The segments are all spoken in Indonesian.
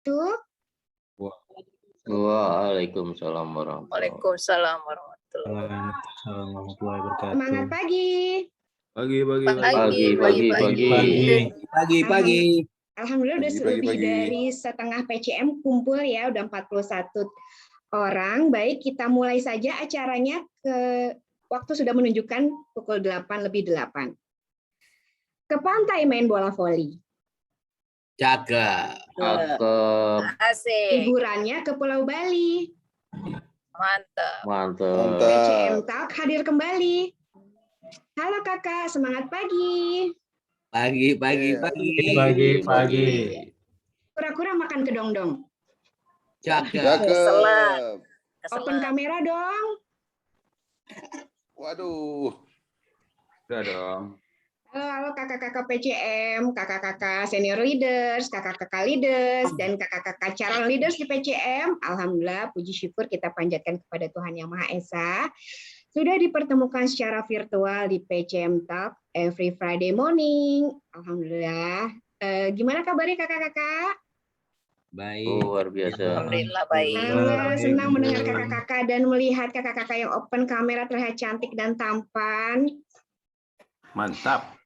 Tuh. Waalaikumsalam warahmatullahi wabarakatuh. Semangat pagi. Pagi. Alhamdulillah udah lebih dari setengah PCM kumpul ya, udah 41 orang. Baik, kita mulai saja acaranya. Waktu sudah menunjukkan pukul 8:08. Ke pantai main bola voli. Cakep. Asik. Liburannya ke Pulau Bali. Mantap. PCM Talk hadir kembali. Halo kakak, semangat pagi. Pagi. Kura-kura makan kedong-dong. Cakep. Open kamera dong. Waduh. Udah dong. Halo kakak-kakak PCM, kakak-kakak senior leaders, kakak-kakak leaders, dan kakak-kakak calon leaders di PCM. Alhamdulillah, puji syukur kita panjatkan kepada Tuhan Yang Maha Esa. Sudah dipertemukan secara virtual di PCM Talk every Friday morning. Alhamdulillah. Gimana kabarnya kakak-kakak? Baik. Luar biasa. Alhamdulillah baik. Alhamdulillah, senang mendengar kakak-kakak dan melihat kakak-kakak yang open kamera terlihat cantik dan tampan. Mantap.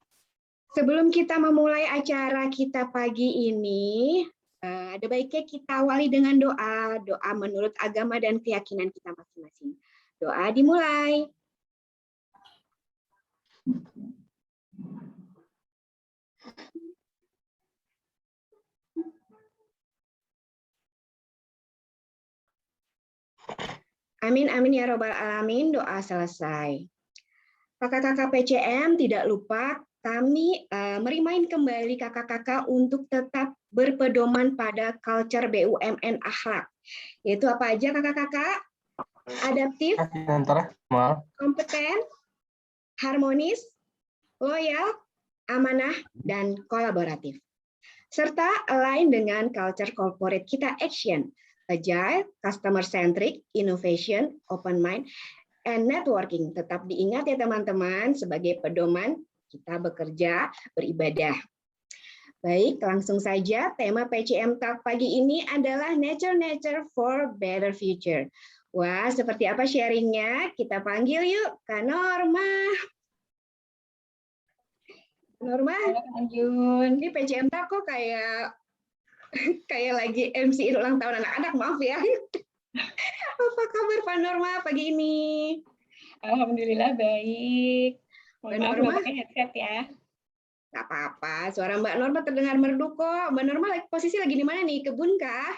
Sebelum kita memulai acara kita pagi ini, ada baiknya kita awali dengan doa menurut agama dan keyakinan kita masing-masing. Doa dimulai. Amin, amin ya robbal alamin, doa selesai. Kakak-kakak PCM tidak lupa kami merimain kembali kakak-kakak untuk tetap berpedoman pada culture BUMN akhlak. Yaitu apa aja kakak-kakak? Adaptif, kompeten, harmonis, loyal, amanah, dan kolaboratif. Serta align dengan culture corporate kita action, agile, customer centric, innovation, open mind, and networking. Tetap diingat ya teman-teman, sebagai pedoman kita bekerja, beribadah. Baik, langsung saja tema PCM Talk pagi ini adalah Nature for Better Future. Wah, seperti apa sharingnya? Kita panggil yuk, Kak Norma. Norma, ini PCM Talk kok kayak lagi MC ulang tahun anak-anak, maaf ya. Apa kabar Pak Norma pagi ini? Alhamdulillah baik. Mbak Norma pakai headset ya. Nggak apa-apa, suara Mbak Norma terdengar merdu kok. Mbak Norma posisi lagi di mana nih? Kebun kah?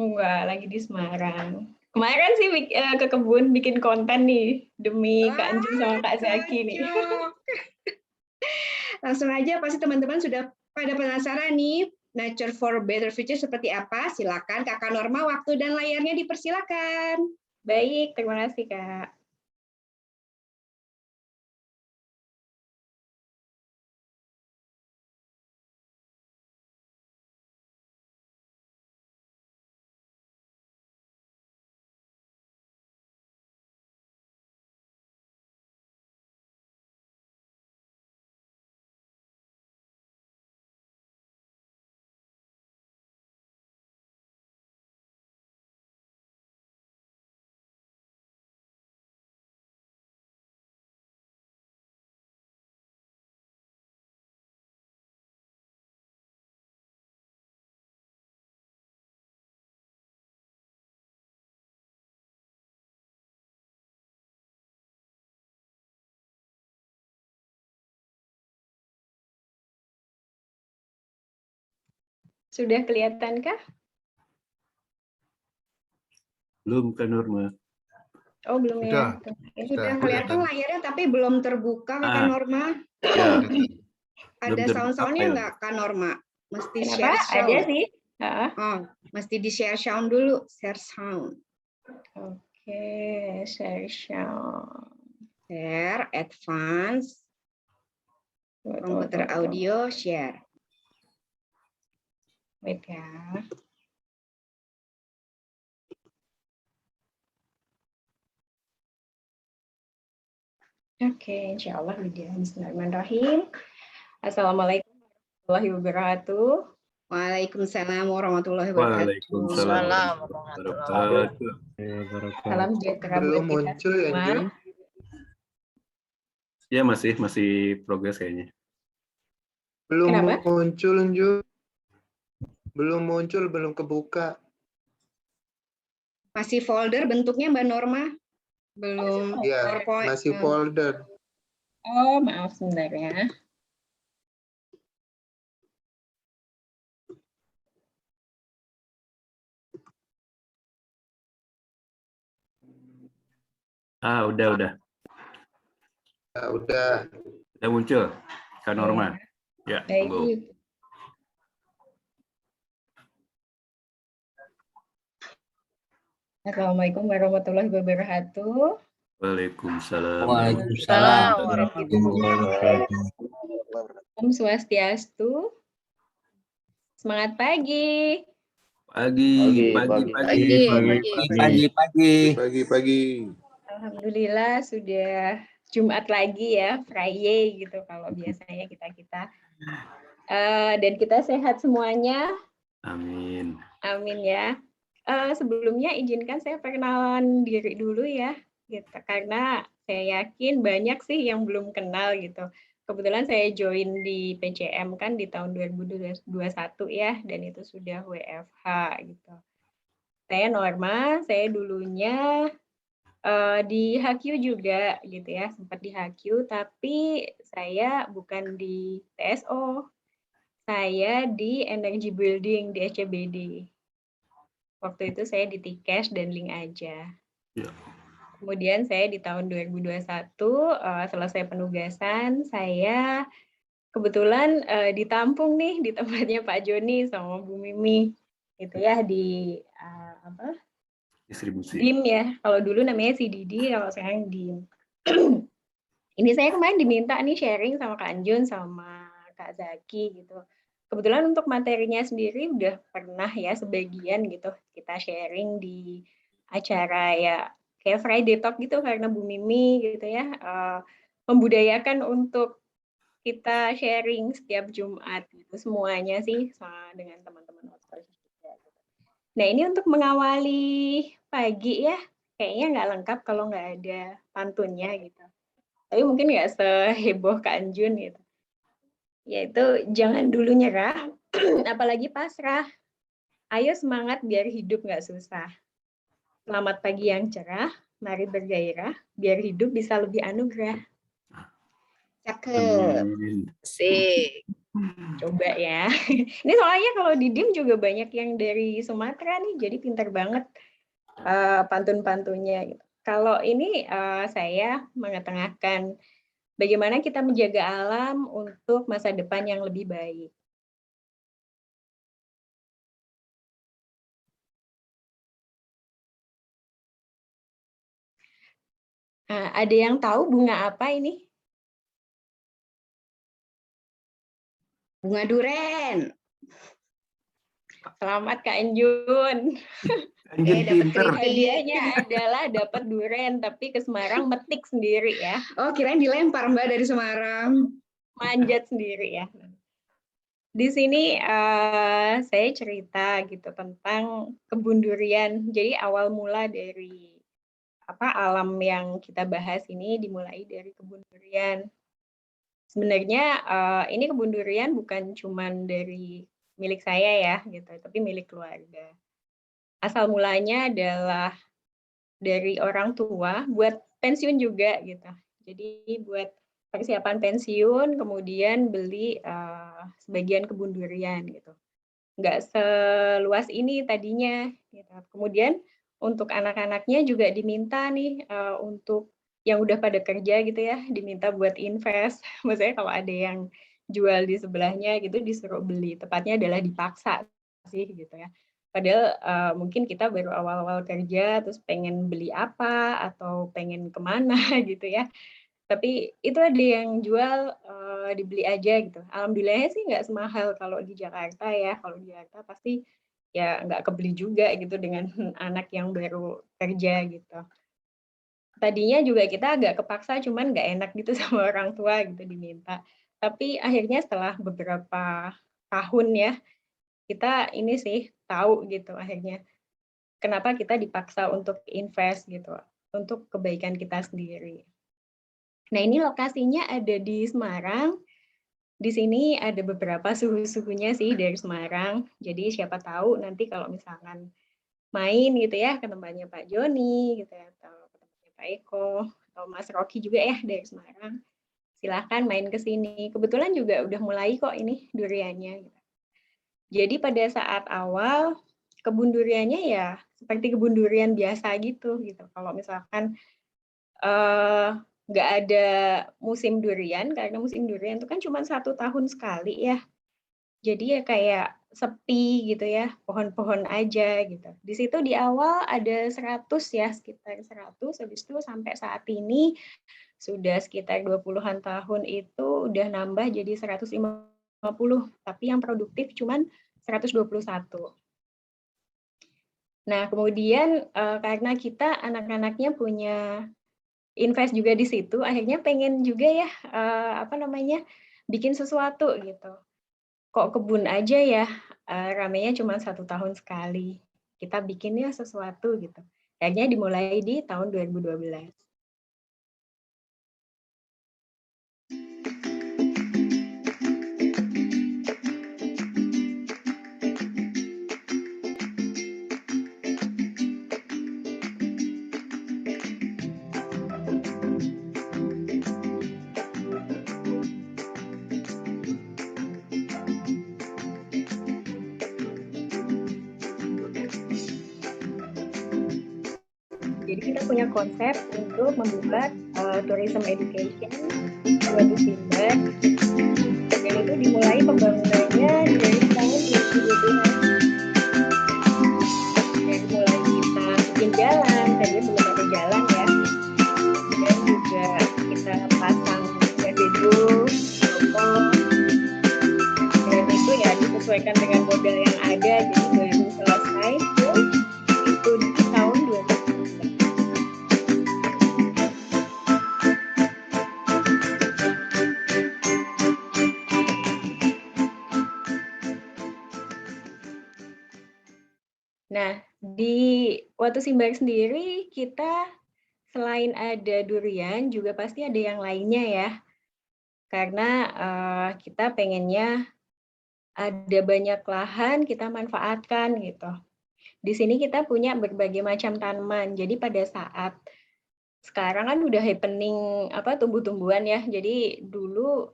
Enggak, lagi di Semarang. Kemarin sih ke kebun bikin konten nih demi Kak Anjung sama Kak Zaki nih. Langsung aja, pasti teman-teman sudah pada penasaran nih, Nature for Better Future seperti apa? Silakan Kakak Norma, waktu dan layarnya dipersilakan. Baik, terima kasih Kak. Sudah kelihatan kah? Belum Kak Norma. Oh, belum ya. Sudah kelihatan layarnya tapi belum terbuka Kakak Norma. Ya. Ada sound-soundnya nggak Kak Norma? Mesti share sound. Ada sih. Oh, mesti di share sound dulu, share sound. Oke, share sound. Share, advance, komputer audio, share. Wait ya. Oke, insya Allah. Bismillahirrahmanirrahim. Assalamualaikum warahmatullahi wabarakatuh. Waalaikumsalam warahmatullahi wabarakatuh. Waalaikumsalam Salam warahmatullahi wabarakatuh. Salam sejahtera buat Belum kita muncul ya, semua. Jun? Ya masih progres kayaknya. Belum Kenapa? muncul, Jun. Belum muncul, belum kebuka. Masih folder bentuknya Mbak Norma? Belum Ya, PowerPoint. masih folder. Oh, maaf sebentar ya. Udah. Ya, udah. Udah muncul, Kak Norma. Ya, monggo. Baik. Assalamualaikum warahmatullahi wabarakatuh. Waalaikumsalam. Waalaikumsalam. Om Swastiastu. Semangat pagi. Pagi. Pagi. Alhamdulillah sudah Jumat lagi ya, Friday gitu kalau biasanya kita. Dan kita sehat semuanya. Amin. Amin ya. Sebelumnya izinkan saya perkenalan diri dulu ya, gitu. Karena saya yakin banyak sih yang belum kenal gitu. Kebetulan saya join di PCM kan di tahun 2021 ya, dan itu sudah WFH gitu. Saya Norma, saya dulunya di HQ juga gitu ya, sempat di HQ, tapi saya bukan di TSO, saya di Energy Building di SCBD. Waktu itu saya di Tikesh dan Link aja. Ya. Kemudian saya di tahun 2021 selesai penugasan, saya kebetulan ditampung nih di tempatnya Pak Joni sama Bu Mimi gitu ya di Distribusi. DIM ya. Kalau dulu namanya CDD, kalau sekarang DIM. Ini saya kemarin diminta nih sharing sama Kak Anjun sama Kak Zaki gitu. Kebetulan untuk materinya sendiri udah pernah ya sebagian gitu kita sharing di acara ya kayak Friday Talk gitu karena Bu Mimi gitu ya membudayakan untuk kita sharing setiap Jumat gitu semuanya sih sama dengan teman-teman outsource juga. Gitu. Nah ini untuk mengawali pagi ya kayaknya nggak lengkap kalau nggak ada pantunnya gitu. Tapi mungkin nggak seheboh Kak Anjun gitu. Yaitu jangan dulu nyerah, apalagi pasrah. Ayo semangat biar hidup nggak susah. Selamat pagi yang cerah, mari bergairah, biar hidup bisa lebih anugerah. Cakep. Asik. Coba ya. Ini soalnya kalau di DIM juga banyak yang dari Sumatera nih, jadi pintar banget pantun-pantunnya. Gitu. Kalau ini saya mengetengahkan bagaimana kita menjaga alam untuk masa depan yang lebih baik. Ada yang tahu bunga apa ini? Bunga duren. Selamat Kak Anjun. Anjun pinter. Hadiahnya adalah dapat duren, tapi ke Semarang metik sendiri ya. Oh, kirain dilempar Mbak dari Semarang. Manjat sendiri ya. Di sini saya cerita gitu tentang kebun durian. Jadi awal mula dari alam yang kita bahas ini dimulai dari kebun durian. Sebenarnya ini kebun durian bukan cuman dari milik saya ya gitu, tapi milik keluarga. Asal mulanya adalah dari orang tua buat pensiun juga gitu. Jadi buat persiapan pensiun kemudian beli sebagian kebun durian gitu. Nggak seluas ini tadinya gitu. Kemudian untuk anak-anaknya juga diminta nih untuk yang udah pada kerja gitu ya, diminta buat invest. Maksudnya kalau ada yang jual di sebelahnya gitu disuruh beli. Tepatnya adalah dipaksa sih gitu ya. Padahal mungkin kita baru awal-awal kerja terus pengen beli apa atau pengen kemana gitu ya. Tapi itu ada yang jual dibeli aja gitu. Alhamdulillahnya sih nggak semahal kalau di Jakarta ya. Kalau di Jakarta pasti ya nggak kebeli juga gitu dengan anak yang baru kerja gitu. Tadinya juga kita agak kepaksa, cuman nggak enak gitu sama orang tua gitu diminta. Tapi akhirnya setelah beberapa tahun ya, kita ini sih tahu gitu akhirnya kenapa kita dipaksa untuk invest gitu untuk kebaikan kita sendiri. Nah, ini lokasinya ada di Semarang. Di sini ada beberapa suhu-suhunya sih dari Semarang. Jadi siapa tahu nanti kalau misalkan main gitu ya ke tempatnya Pak Joni gitu ya, atau ke tempatnya Pak Eko atau Mas Rocky juga ya dari Semarang. Silahkan main ke sini. Kebetulan juga udah mulai kok ini duriannya. Gitu. Jadi pada saat awal kebun duriannya ya seperti kebun durian biasa gitu. Kalau misalkan nggak ada musim durian, karena musim durian itu kan cuma 1 tahun sekali ya. Jadi ya kayak sepi gitu ya, pohon-pohon aja gitu. Di situ di awal ada 100 ya, sekitar 100, habis itu sampai saat ini sudah sekitar 20-an tahun itu udah nambah jadi 150, tapi yang produktif cuman 121. Nah, kemudian karena kita anak-anaknya punya invest juga di situ, akhirnya pengen juga ya bikin sesuatu gitu. Kok kebun aja ya ramenya cuma 1 tahun sekali. Kita bikinnya sesuatu gitu. Akhirnya dimulai di tahun 2012. Jadi kita punya konsep untuk membuat tourism education suatu Simber, dan itu dimulai pembangunannya dari tahun 2020. Dari mulai kita bikin jalan, tadinya belum ada jalan ya, dan juga kita pasang video, logo, dan itu ya disesuaikan dengan modal yang ada, jadi baru selesai itu di tahun 2020. Nah, di Watu Simbar sendiri kita selain ada durian juga pasti ada yang lainnya ya. Karena kita pengennya ada banyak lahan kita manfaatkan gitu. Di sini kita punya berbagai macam tanaman. Jadi pada saat sekarang kan udah happening tumbuh-tumbuhan ya. Jadi dulu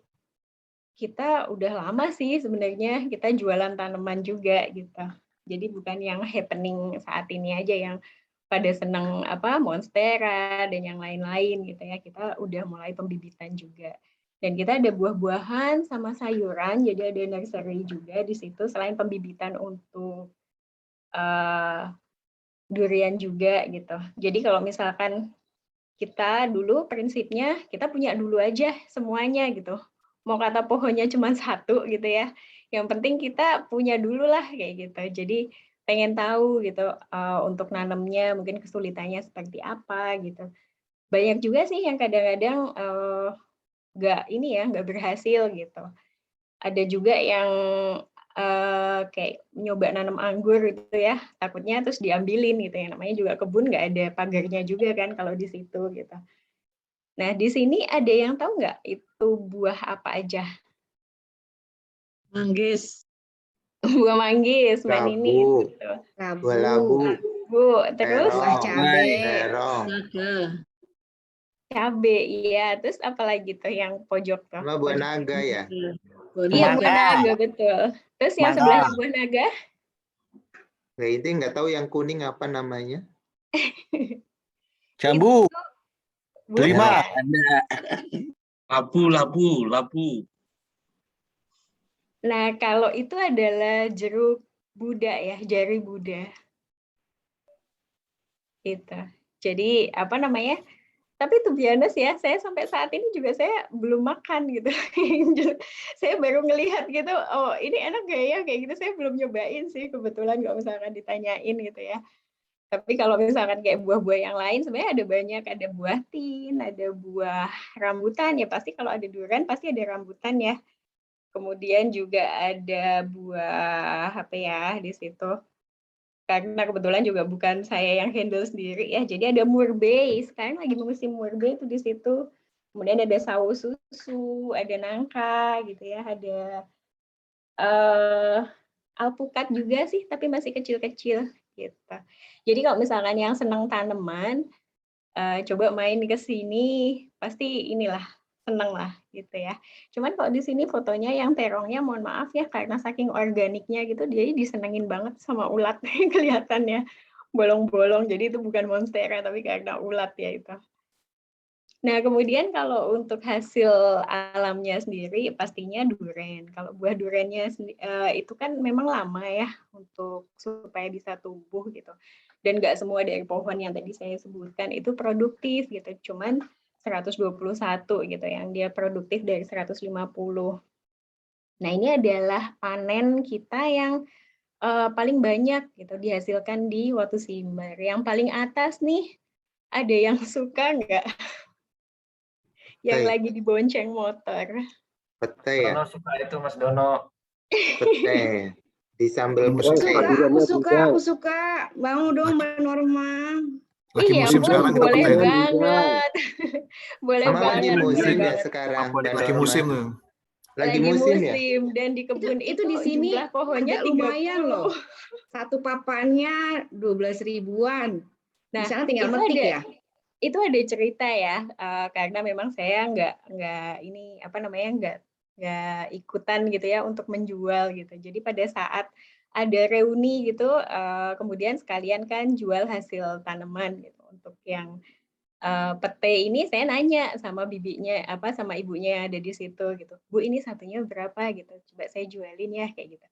kita udah lama sih sebenarnya kita jualan tanaman juga gitu. Jadi bukan yang happening saat ini aja yang pada senang monstera dan yang lain-lain gitu ya. Kita udah mulai pembibitan juga. Dan kita ada buah-buahan sama sayuran, jadi ada nursery juga di situ selain pembibitan untuk durian juga gitu. Jadi kalau misalkan kita dulu prinsipnya kita punya dulu aja semuanya gitu. Mau kata pohonnya cuma 1 gitu ya. Yang penting kita punya dulu lah kayak gitu. Jadi pengen tahu gitu untuk nanamnya mungkin kesulitannya seperti apa gitu. Banyak juga sih yang kadang-kadang nggak berhasil gitu. Ada juga yang kayak nyoba nanam anggur gitu ya, takutnya terus diambilin gitu ya. Namanya juga kebun nggak ada pagarnya juga kan kalau di situ gitu. Nah, di sini ada yang tahu nggak itu buah apa aja? Manggis. Buah manggis, Mbak Nini. Gitu. Buah labu. Terus buah cabai, terong. Cabe, iya. Terus apa lagi tuh yang pojok tuh? Sama buah naga ya? Iya, buah naga, betul. Terus yang sebelahnya buah naga? Nah, itu nggak tahu yang kuning apa namanya? Jambu. Delima. Labu. Nah, kalau itu adalah jeruk Buddha ya, jari Buddha. Gitu. Jadi tapi to be honest ya, saya sampai saat ini juga saya belum makan gitu. Saya baru ngelihat gitu, oh ini enak gak ya kayak gitu. Saya belum nyobain sih kebetulan kalau misalkan ditanyain gitu ya. Tapi kalau misalkan kayak buah-buah yang lain sebenarnya ada banyak, ada buah tin, ada buah rambutan ya pasti kalau ada durian pasti ada rambutan ya. Kemudian juga ada buah apa ya di situ. Karena kebetulan juga bukan saya yang handle sendiri ya. Jadi ada murbei. Sekarang lagi musim murbei itu di situ. Kemudian ada saus susu, ada nangka gitu ya, ada alpukat juga sih, tapi masih kecil-kecil gitu. Jadi kalau misalkan yang senang tanaman, coba main ke sini, pasti inilah seneng lah gitu ya. Cuman kalau di sini fotonya yang terongnya, mohon maaf ya, karena saking organiknya gitu, dia disenengin banget sama ulat kelihatannya bolong-bolong. Jadi itu bukan monstera, tapi karena ulat ya itu. Nah, kemudian kalau untuk hasil alamnya sendiri pastinya duren. Kalau buah durennya itu kan memang lama ya untuk supaya bisa tumbuh gitu. Dan nggak semua dari pohon yang tadi saya sebutkan itu produktif gitu. Cuman 121 gitu yang dia produktif dari 150. Nah, ini adalah panen kita yang paling banyak gitu dihasilkan di Watu Simbar. Yang paling atas nih, ada yang suka nggak? Yang Pete. lagi dibonceng motor. Pete ya? Dono suka itu Mas Dono. Pete. Di sambal Musim pete. Aku suka. Mau dong Mbak Norma. Lagi Iya, musim Bu, sekarang kita boleh pete. banget. Boleh Emang lagi banget. musim boleh ya banget. sekarang? Mbak Lagi Norma? musim tuh. Lagi musim ya? Dan di kebun Itu di sini jumlah pohonnya agak lumayan 30. loh. Satu papannya 12 ribuan. Di Nah, sana tinggal itu metik ada, ya. itu ada cerita ya, karena memang saya nggak ikutan gitu ya untuk menjual gitu. Jadi pada saat ada reuni gitu, kemudian sekalian kan jual hasil tanaman gitu. Untuk yang pete ini saya nanya sama bibinya, sama ibunya yang ada di situ gitu. Bu, ini satunya berapa gitu? Coba saya jualin ya kayak gitu.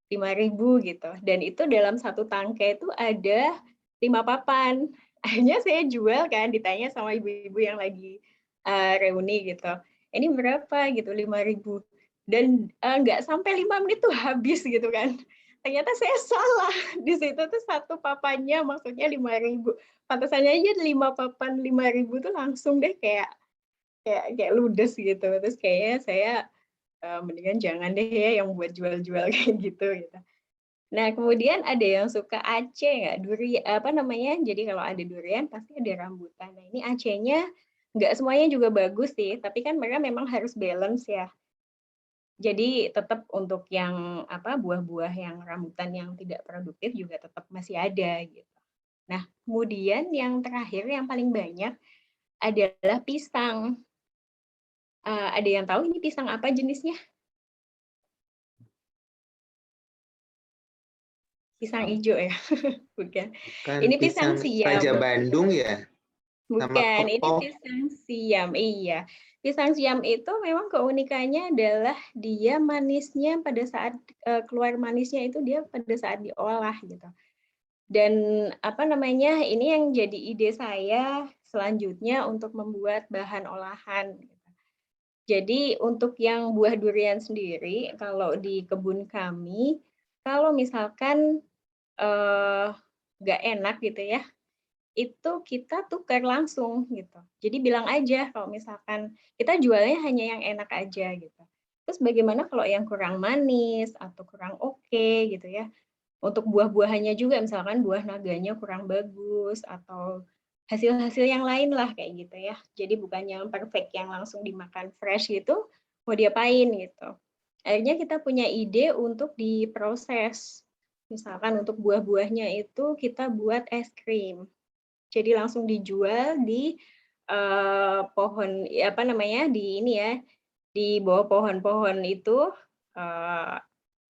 5.000 gitu. Dan itu dalam satu tangkai itu ada 5 papan. Akhirnya saya jual kan, ditanya sama ibu-ibu yang lagi reuni gitu. Ini berapa gitu, 5.000. Dan nggak sampai 5 menit tuh habis gitu kan. Ternyata saya salah. Di situ tuh satu papannya maksudnya 5.000. Pantesannya aja 5 papan 5.000 tuh langsung deh kayak ludes gitu. Terus kayaknya saya mendingan jangan deh ya yang buat jual-jual kayak gitu. Nah, kemudian ada yang suka Aceh nggak? Jadi kalau ada durian pasti ada rambutan. Nah, ini Acehnya nggak semuanya juga bagus sih, tapi kan mereka memang harus balance ya. Jadi tetap untuk yang buah-buah yang rambutan yang tidak produktif juga tetap masih ada gitu. Nah, kemudian yang terakhir yang paling banyak adalah pisang. Ada yang tahu ini pisang apa jenisnya? Pisang hijau ya? Bukan. Kan Ini pisang pisang siam. Raja Bandung ya? Bukan, ini kepok. pisang siam. Iya. Pisang siam itu memang keunikannya adalah dia manisnya pada saat keluar manisnya itu dia pada saat diolah gitu. Dan ini yang jadi ide saya selanjutnya untuk membuat bahan olahan. Jadi untuk yang buah durian sendiri, kalau di kebun kami, kalau misalkan nggak enak gitu ya, itu kita tukar langsung gitu. Jadi bilang aja kalau misalkan kita jualnya hanya yang enak aja gitu. Terus bagaimana kalau yang kurang manis atau kurang oke gitu ya. Untuk buah-buahannya juga misalkan buah naganya kurang bagus atau hasil-hasil yang lain lah kayak gitu ya. Jadi bukan yang perfect yang langsung dimakan fresh gitu, mau diapain gitu. Akhirnya kita punya ide untuk diproses. Misalkan untuk buah-buahnya itu kita buat es krim. Jadi langsung dijual di pohon di bawah pohon-pohon itu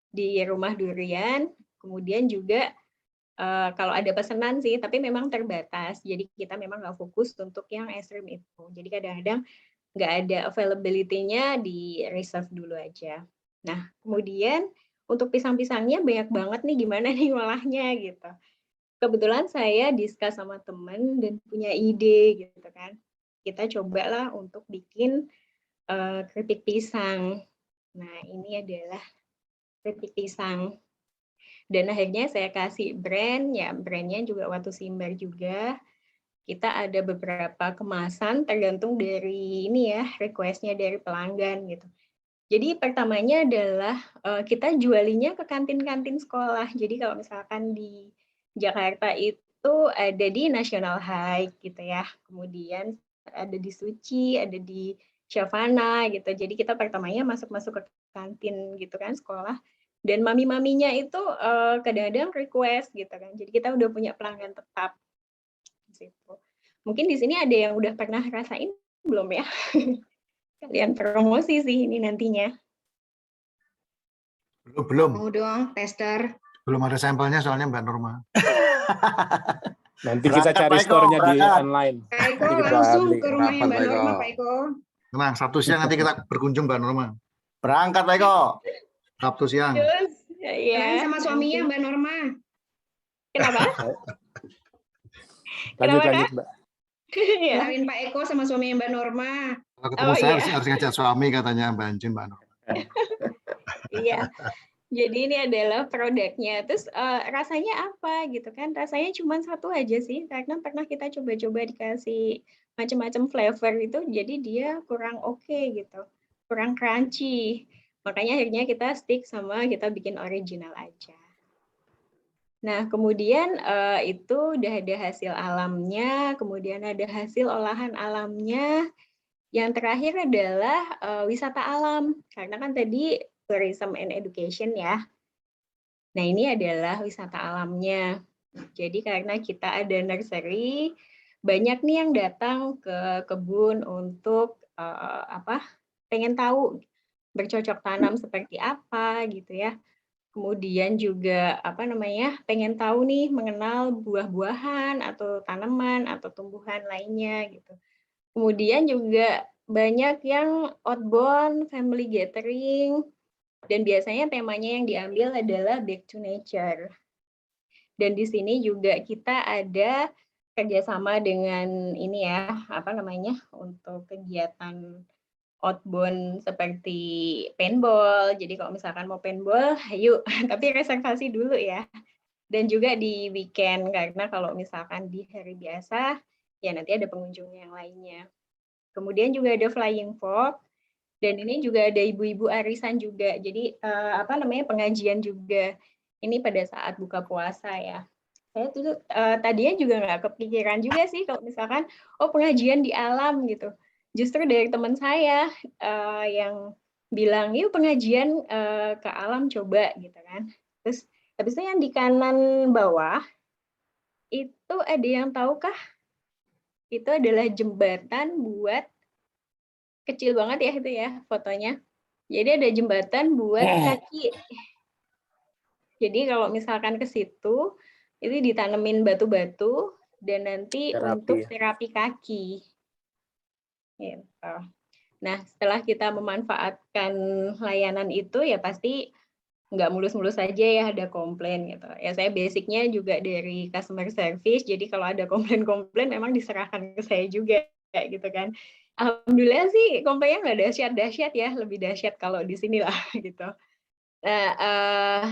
di rumah durian. Kemudian juga kalau ada pesanan sih, tapi memang terbatas. Jadi kita memang nggak fokus untuk yang es krim itu. Jadi kadang-kadang nggak ada availability-nya, di reserve dulu aja. Nah, kemudian untuk pisang-pisangnya banyak banget nih gimana nih ngolahnya gitu. Kebetulan saya diskus sama teman dan punya ide gitu kan. Kita cobalah untuk bikin keripik pisang. Nah, ini adalah keripik pisang. Dan akhirnya saya kasih brand, ya brandnya juga Watu Simbar juga. Kita ada beberapa kemasan tergantung dari ini ya, request-nya dari pelanggan gitu. Jadi pertamanya adalah kita jualinya ke kantin-kantin sekolah. Jadi kalau misalkan di Jakarta itu ada di National High gitu ya. Kemudian ada di Suci, ada di Shavana gitu. Jadi kita pertamanya masuk-masuk ke kantin gitu kan sekolah. Dan mami-maminya itu kadang-kadang request gitu kan. Jadi kita udah punya pelanggan tetap di situ. Mungkin di sini ada yang udah pernah rasain belum ya? Kalian promosi sih ini nantinya. Belum. Mau dong, tester. Belum ada sampelnya soalnya Mbak Norma. Nanti kita Berangkat, cari Pak Eko, store-nya di berangkat. online. Pak Eko Nanti kita langsung beli. ke rumahnya Rapat, Mbak Pak Eko. Norma, Pak Eko. Tenang, Sabtu siang nanti kita berkunjung Mbak Norma. Berangkat Pak Eko. Sabtu siang. Terus, ya, Kalian sama suaminya nanti. Mbak Norma. Kenapa? Lanjut, Kenapa, lanjut, Kak? Mbak. Ya. Kenalin Pak Eko sama suaminya Mbak Norma. Kalau ketemu Oh, saya iya. harus ngajak suami katanya Mbak Anjun, Mbak Norma. Iya. Jadi ini adalah produknya. Terus rasanya apa gitu kan? Rasanya cuma satu aja sih, karena pernah kita coba-coba dikasih macam-macam flavor itu, jadi dia kurang oke gitu, kurang crunchy. Makanya akhirnya kita stick sama kita bikin original aja. Nah, kemudian itu udah ada hasil alamnya, kemudian ada hasil olahan alamnya. Yang terakhir adalah wisata alam, karena kan tadi tourism and education ya. Nah, ini adalah wisata alamnya. Jadi karena kita ada nursery, banyak nih yang datang ke kebun untuk pengen tahu bercocok tanam seperti apa gitu ya. Kemudian juga pengen tahu nih mengenal buah-buahan atau tanaman atau tumbuhan lainnya gitu. Kemudian juga banyak yang outbound family gathering, dan biasanya temanya yang diambil adalah back to nature. Dan di sini juga kita ada kerjasama dengan ini ya, untuk kegiatan outbound seperti paintball. Jadi kalau misalkan mau paintball, ayo, tapi reservasi dulu ya. Dan juga di weekend, karena kalau misalkan di hari biasa, ya nanti ada pengunjung yang lainnya. Kemudian juga ada flying fox, dan ini juga ada ibu-ibu arisan juga. Jadi pengajian juga. Ini pada saat buka puasa ya. Saya tuh tadinya juga nggak kepikiran juga sih kalau misalkan pengajian di alam gitu. Justru dari teman saya yang bilang yuk pengajian ke alam coba gitu kan. Terus habis itu yang di kanan bawah itu ada yang tahukah? Itu adalah jembatan buat kecil banget ya itu ya fotonya. Jadi ada jembatan buat kaki. Jadi kalau misalkan ke situ, itu ditanemin batu-batu dan nanti untuk terapi kaki. Gitu. Nah, setelah kita memanfaatkan layanan itu, ya pasti nggak mulus-mulus saja ya ada komplain gitu. Ya saya basicnya juga dari customer service, jadi kalau ada komplain-komplain memang diserahkan ke saya juga gitu kan. Alhamdulillah sih komplainnya nggak dahsyat-dahsyat ya, lebih dahsyat kalau di sini lah gitu. Nah,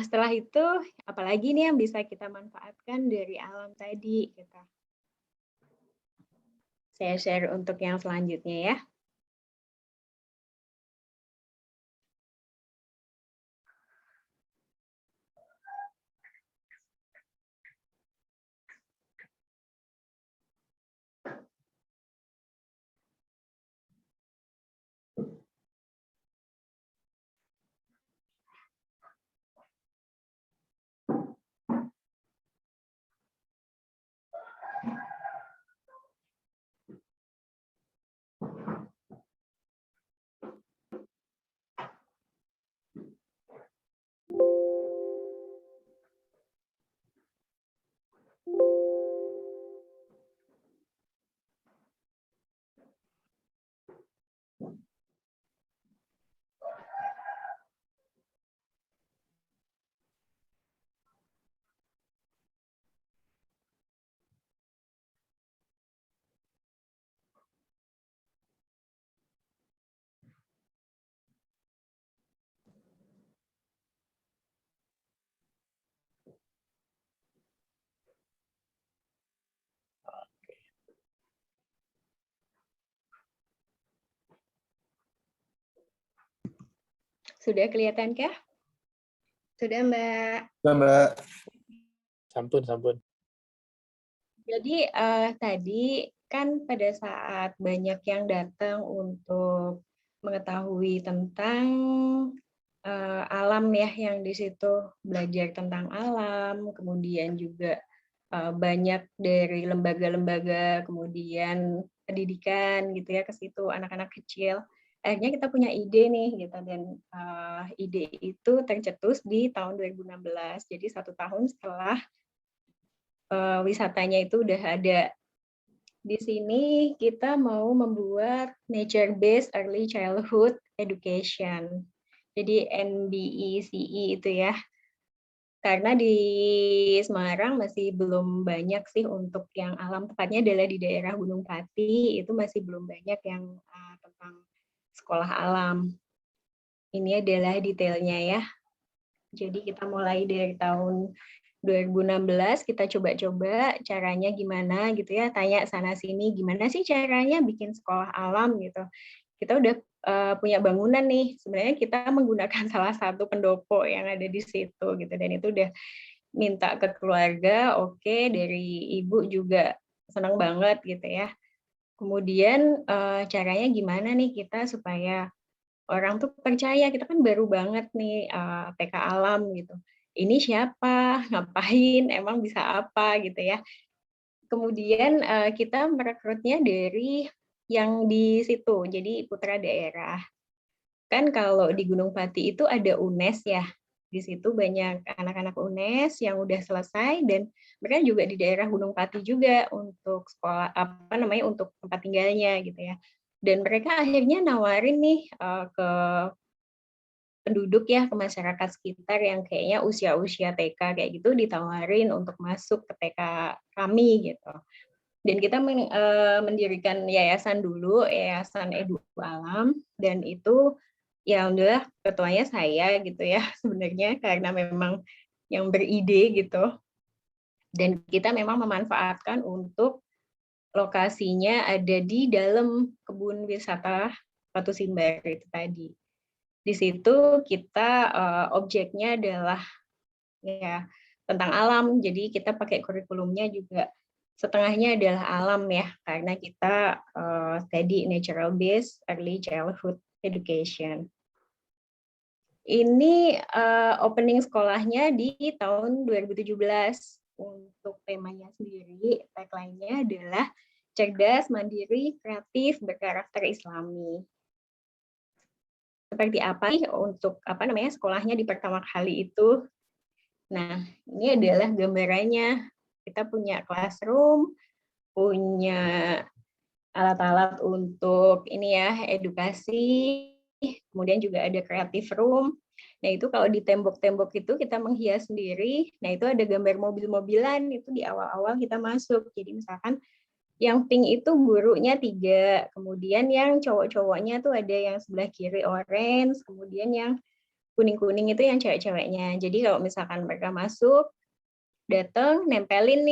setelah itu apalagi nih yang bisa kita manfaatkan dari alam tadi gitu. Saya share untuk yang selanjutnya ya. Sudah kelihatankah? Sudah, Mbak. Mbak. Sampun. Jadi tadi kan pada saat banyak yang datang untuk mengetahui tentang alam ya, yang di situ belajar tentang alam, kemudian juga banyak dari lembaga-lembaga, kemudian pendidikan gitu ya ke situ anak-anak kecil. Akhirnya kita punya ide nih gitu, dan ide itu tercetus di tahun 2016. Jadi 1 tahun setelah wisatanya itu udah ada. Di sini kita mau membuat nature-based early childhood education. Jadi NBECE itu ya. Karena di Semarang masih belum banyak sih untuk yang alam, tepatnya adalah di daerah Gunung Pati, itu masih belum banyak yang tentang sekolah alam. Ini adalah detailnya ya. Jadi kita mulai dari tahun 2016 kita coba-coba caranya gimana gitu ya, tanya sana sini gimana sih caranya bikin sekolah alam gitu. Kita udah punya bangunan nih, sebenarnya kita menggunakan salah satu pendopo yang ada di situ gitu, dan itu udah minta ke keluarga, oke, dari ibu juga senang banget gitu ya. Kemudian caranya gimana nih kita supaya orang tuh percaya, kita kan baru banget nih TK alam gitu. Ini siapa, ngapain, emang bisa apa gitu ya. Kemudian kita merekrutnya dari yang di situ, jadi putra daerah. Kan kalau di Gunung Pati itu ada UNES ya, di situ banyak anak-anak UNES yang udah selesai, dan mereka juga di daerah Gunung Pati juga untuk sekolah, untuk tempat tinggalnya gitu ya. Dan mereka akhirnya nawarin nih ke penduduk ya, ke masyarakat sekitar yang kayaknya usia-usia TK kayak gitu, ditawarin untuk masuk ke TK kami gitu. Dan kita mendirikan yayasan dulu, Yayasan Edu Alam, dan itu ya alhamdulillah ketuanya saya gitu ya sebenarnya, karena memang yang beride gitu. Dan kita memang memanfaatkan untuk lokasinya ada di dalam kebun wisata Batu Simbar itu tadi. Di situ kita objeknya adalah ya tentang alam, jadi kita pakai kurikulumnya juga setengahnya adalah alam ya, karena kita study natural based early childhood education. Ini opening sekolahnya di tahun 2017. Untuk temanya sendiri, tagline-nya adalah cerdas, mandiri, kreatif, berkarakter Islami. Seperti apa sih untuk sekolahnya di pertama kali itu? Nah, ini adalah gambarannya. Kita punya classroom, punya alat-alat untuk ini ya, edukasi, kemudian juga ada creative room. Nah, itu kalau di tembok-tembok itu kita menghias sendiri. Nah, itu ada gambar mobil-mobilan, itu di awal-awal kita masuk. Jadi misalkan yang pink itu gurunya 3, kemudian yang cowok-cowoknya tuh ada yang sebelah kiri orange, kemudian yang kuning-kuning itu yang cewek-ceweknya. Jadi kalau misalkan mereka masuk, datang, nempelin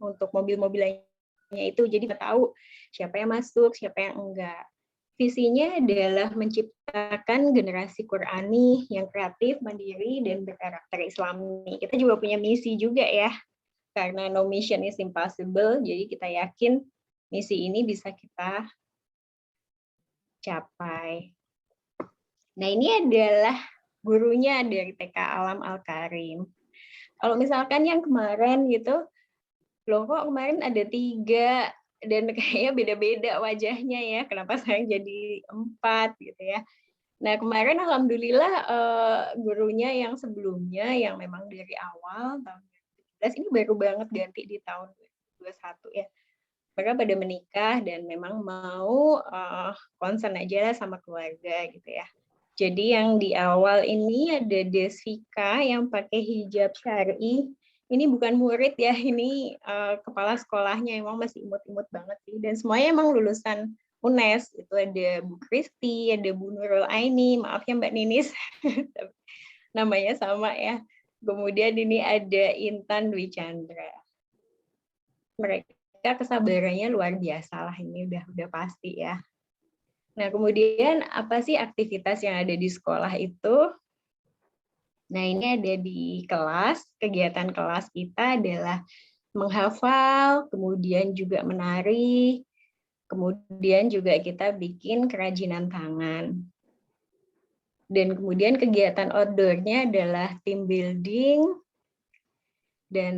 untuk mobil-mobilnya itu, jadi kita tahu siapa yang masuk, siapa yang enggak. Visinya adalah menciptakan generasi Qurani yang kreatif, mandiri, dan berkarakter Islami. Kita juga punya misi juga ya, karena no mission is impossible, jadi kita yakin misi ini bisa kita capai. Nah, ini adalah gurunya dari TK Alam Al-Karim. Kalau misalkan yang kemarin gitu, loh kok kemarin ada 3 dan kayaknya beda-beda wajahnya ya, kenapa saya jadi 4 gitu ya. Nah, kemarin alhamdulillah gurunya yang sebelumnya yang memang dari awal tahun 2017 ini baru banget ganti di tahun 2021 ya. Mereka pada menikah dan memang mau concern aja lah sama keluarga gitu ya. Jadi yang di awal ini ada Desvika yang pakai hijab syar'i. Ini bukan murid ya, ini kepala sekolahnya, emang masih imut-imut banget sih. Dan semuanya emang lulusan UNES. Itu ada Bu Kristi, ada Bu Nurul Aini, maaf ya Mbak Ninis, namanya sama ya. Kemudian ini ada Intan Dwi Chandra. Mereka kesabarannya luar biasa lah, ini udah pasti ya. Nah, kemudian apa sih aktivitas yang ada di sekolah itu? Nah, ini ada di kelas, kegiatan kelas kita adalah menghafal, kemudian juga menari, kemudian juga kita bikin kerajinan tangan. Dan kemudian kegiatan outdoor-nya adalah team building, dan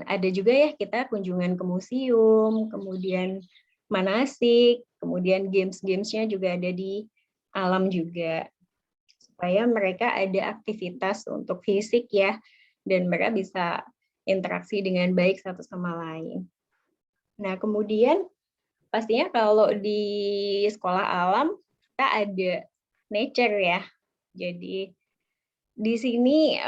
ada juga ya kita kunjungan ke museum, kemudian manasik, kemudian games-gamesnya juga ada di alam juga. Supaya mereka ada aktivitas untuk fisik ya, dan mereka bisa interaksi dengan baik satu sama lain. Nah, kemudian pastinya kalau di sekolah alam kita ada nature ya. Jadi di sini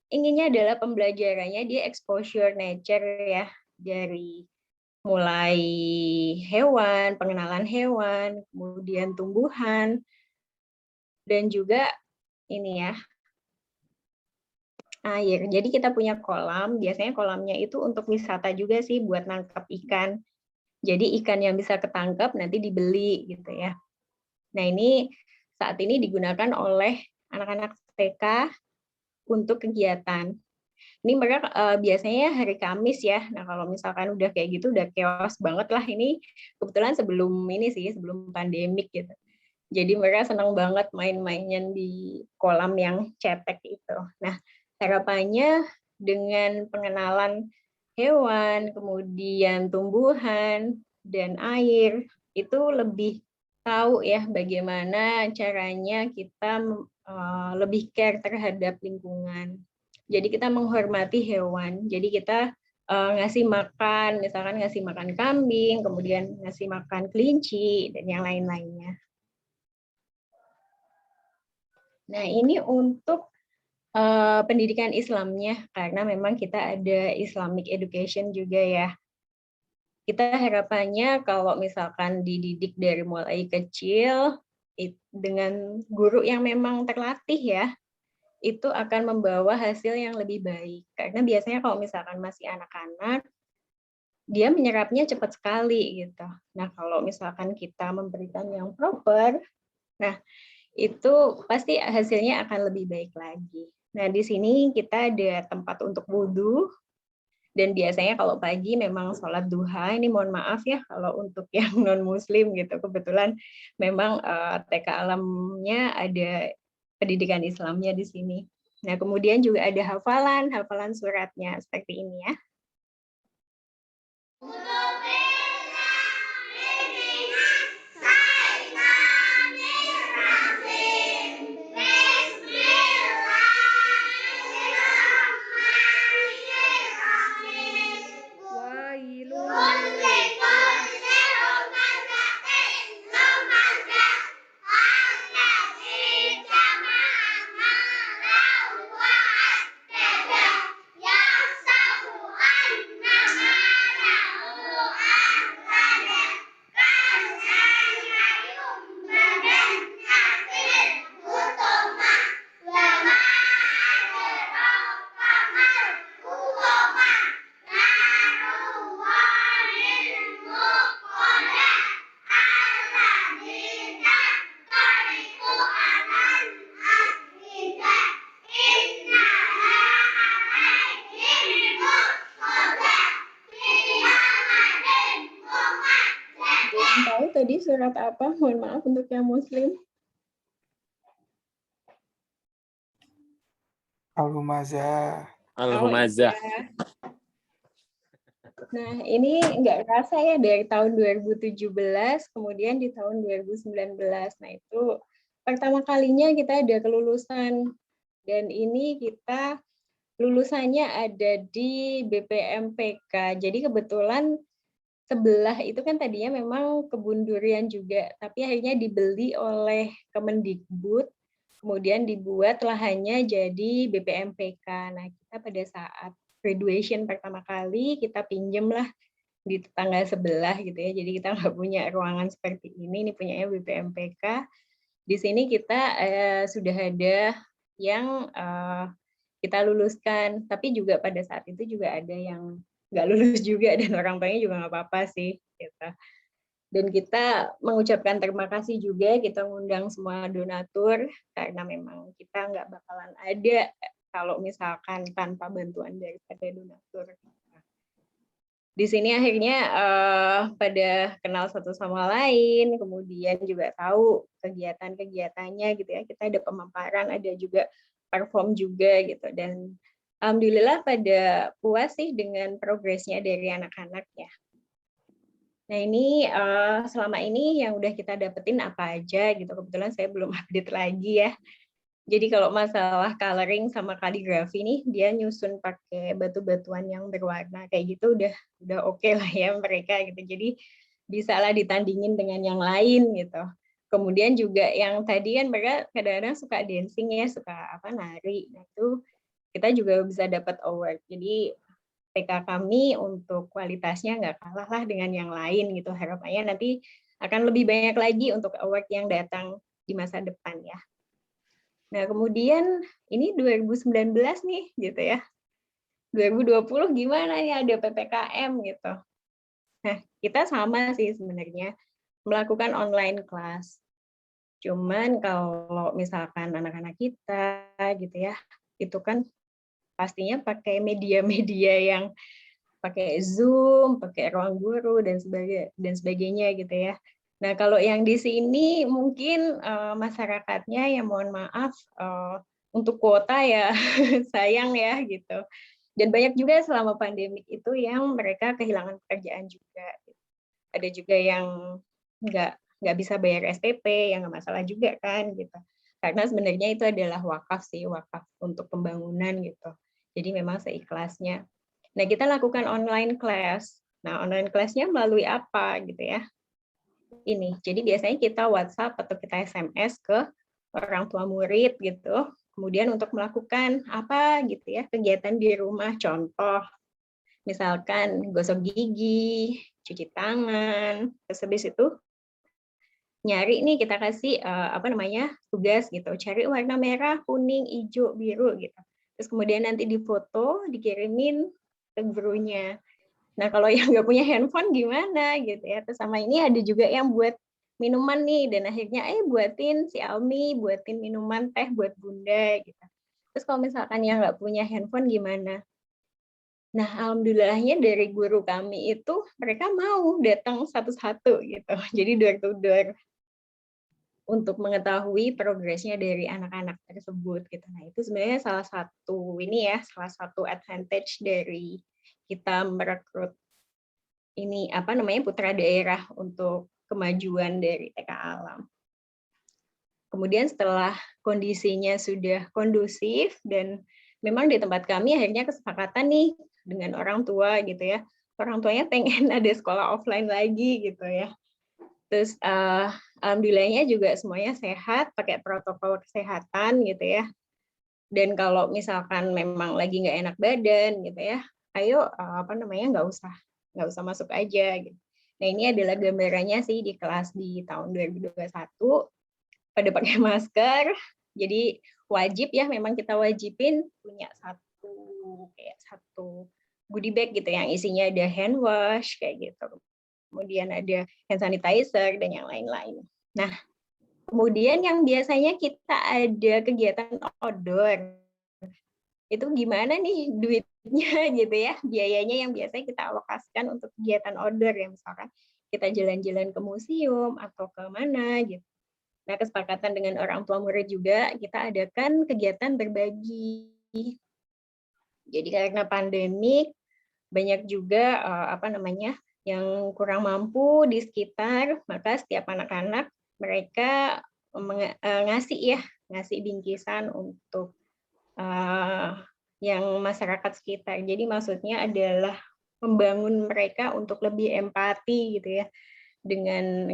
inginnya adalah pembelajarannya dia exposure nature ya, dari mulai hewan, pengenalan hewan, kemudian tumbuhan, dan juga ini ya, air. Jadi kita punya kolam, biasanya kolamnya itu untuk wisata juga sih, buat nangkap ikan. Jadi ikan yang bisa ketangkap nanti dibeli gitu ya. Nah, ini saat ini digunakan oleh anak-anak TK untuk kegiatan. Ini mereka biasanya hari Kamis ya. Nah, kalau misalkan udah kayak gitu udah chaos banget lah ini. Kebetulan sebelum ini sih, sebelum pandemik gitu. Jadi mereka senang banget main-mainan di kolam yang cetek itu. Nah, harapannya dengan pengenalan hewan, kemudian tumbuhan, dan air, itu lebih tahu ya bagaimana caranya kita lebih care terhadap lingkungan. Jadi kita menghormati hewan. Jadi kita ngasih makan, misalkan ngasih makan kambing, kemudian ngasih makan kelinci, dan yang lain-lainnya. Nah, ini untuk pendidikan Islamnya, karena memang kita ada Islamic education juga ya. Kita harapannya kalau misalkan dididik dari mulai kecil, dengan guru yang memang terlatih ya, itu akan membawa hasil yang lebih baik. Karena biasanya kalau misalkan masih anak-anak, dia menyerapnya cepat sekali gitu. Nah, kalau misalkan kita memberikan yang proper, nah itu pasti hasilnya akan lebih baik lagi. Nah, di sini kita ada tempat untuk wudhu, dan biasanya kalau pagi memang sholat duha. Ini mohon maaf ya kalau untuk yang non-muslim gitu, kebetulan memang TK alamnya ada pendidikan Islamnya di sini. Nah, kemudian juga ada hafalan suratnya seperti ini ya. Tahu tadi surat apa? Mohon maaf untuk yang muslim. Al-Humazah. Al-Humazah. Nah, ini nggak kerasa ya dari tahun 2017, kemudian di tahun 2019. Nah, itu pertama kalinya kita ada kelulusan. Dan ini kita lulusannya ada di BPMPK. Jadi kebetulan sebelah itu kan tadinya memang kebun durian juga, tapi akhirnya dibeli oleh Kemendikbud, kemudian dibuat lahannya jadi BPMPK. Nah, kita pada saat graduation pertama kali kita pinjem lah di tetangga sebelah gitu ya. Jadi kita nggak punya ruangan seperti ini punyanya BPMPK. Di sini kita sudah ada yang kita luluskan, tapi juga pada saat itu juga ada yang nggak lulus juga, dan orang tuanya juga nggak apa-apa sih gitu. Dan kita mengucapkan terima kasih juga, kita ngundang semua donatur, karena memang kita nggak bakalan ada kalau misalkan tanpa bantuan daripada donatur. Di sini akhirnya pada kenal satu sama lain, kemudian juga tahu kegiatan-kegiatannya gitu ya. Kita ada pemaparan, ada juga perform juga gitu. Dan alhamdulillah pada puas sih dengan progresnya dari anak-anak ya. Nah ini selama ini yang udah kita dapetin apa aja gitu. Kebetulan saya belum update lagi ya. Jadi kalau masalah coloring sama kaligrafi nih, dia nyusun pakai batu-batuan yang berwarna kayak gitu udah oke lah ya mereka gitu. Jadi bisa lah ditandingin dengan yang lain gitu. Kemudian juga yang tadi kan mereka kadang-kadang suka dancing ya, suka nari. Nah itu kita juga bisa dapat award. Jadi TK kami untuk kualitasnya nggak kalah lah dengan yang lain gitu. Harapannya nanti akan lebih banyak lagi untuk award yang datang di masa depan ya. Nah, kemudian ini 2019 nih gitu ya. 2020 gimana ya, ada PPKM gitu. Nah, kita sama sih sebenarnya melakukan online class. Cuman kalau misalkan anak-anak kita gitu ya, itu kan pastinya pakai media-media yang pakai Zoom, pakai ruang guru dan sebagainya gitu ya. Nah, kalau yang di sini mungkin masyarakatnya ya mohon maaf untuk kuota ya sayang ya gitu. Dan banyak juga selama pandemik itu yang mereka kehilangan pekerjaan juga. Ada juga yang nggak bisa bayar SPP, yang nggak masalah juga kan gitu. Karena sebenarnya itu adalah wakaf sih, wakaf untuk pembangunan gitu. Jadi memang seikhlasnya. Nah, kita lakukan online class. Nah, online class-nya melalui apa gitu ya? Ini. Jadi biasanya kita WhatsApp atau kita SMS ke orang tua murid gitu. Kemudian untuk melakukan apa gitu ya, kegiatan di rumah, contoh misalkan gosok gigi, cuci tangan, terus habis itu nyari nih kita kasih tugas gitu, cari warna merah, kuning, hijau, biru gitu. Terus kemudian nanti difoto, dikirimin ke gurunya. Nah, kalau yang nggak punya handphone gimana gitu ya. Terus sama ini ada juga yang buat minuman nih, dan akhirnya buatin si Almi, buatin minuman teh buat Bunda gitu. Terus kalau misalkan yang nggak punya handphone gimana? Nah, alhamdulillahnya dari guru kami itu mereka mau datang satu-satu gitu. Jadi door to door untuk mengetahui progresnya dari anak-anak tersebut gitu. Nah, itu sebenarnya salah satu advantage dari kita merekrut putra daerah untuk kemajuan dari TK Alam. Kemudian setelah kondisinya sudah kondusif dan memang di tempat kami akhirnya kesepakatan nih dengan orang tua gitu ya. Orang tuanya pengen ada sekolah offline lagi gitu ya. Terus alhamdulillahnya juga semuanya sehat, pakai protokol kesehatan gitu ya. Dan kalau misalkan memang lagi nggak enak badan gitu ya, ayo nggak usah masuk aja gitu. Nah, ini adalah gambarannya sih di kelas di tahun 2021 pada pakai masker. Jadi wajib ya, memang kita wajibin punya satu goodie bag gitu yang isinya ada hand wash kayak gitu. Kemudian ada hand sanitizer dan yang lain-lain. Nah, kemudian yang biasanya kita ada kegiatan outdoor, itu gimana nih duitnya gitu ya, biayanya yang biasanya kita alokasikan untuk kegiatan outdoor ya, misalkan kita jalan-jalan ke museum atau ke mana gitu. Nah, kesepakatan dengan orang tua murid juga kita adakan kegiatan berbagi. Jadi karena pandemik banyak juga yang kurang mampu di sekitar, maka setiap anak-anak mereka ngasih bingkisan untuk yang masyarakat sekitar. Jadi maksudnya adalah membangun mereka untuk lebih empati gitu ya dengan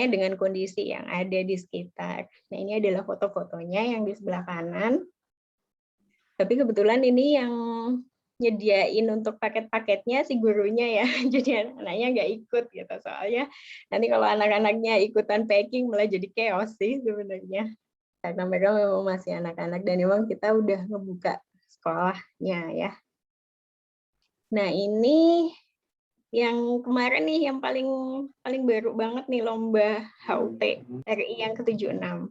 dengan kondisi yang ada di sekitar. Nah, ini adalah foto-fotonya yang di sebelah kanan. Tapi kebetulan ini yang nyediain untuk paket-paketnya si gurunya ya, jadi anak-anaknya nggak ikut gitu, soalnya nanti kalau anak-anaknya ikutan packing malah jadi chaos sih sebenarnya, karena mereka memang masih anak-anak dan memang kita udah ngebuka sekolahnya ya. Nah, ini yang kemarin nih yang paling baru banget nih lomba HUT RI yang ke-76.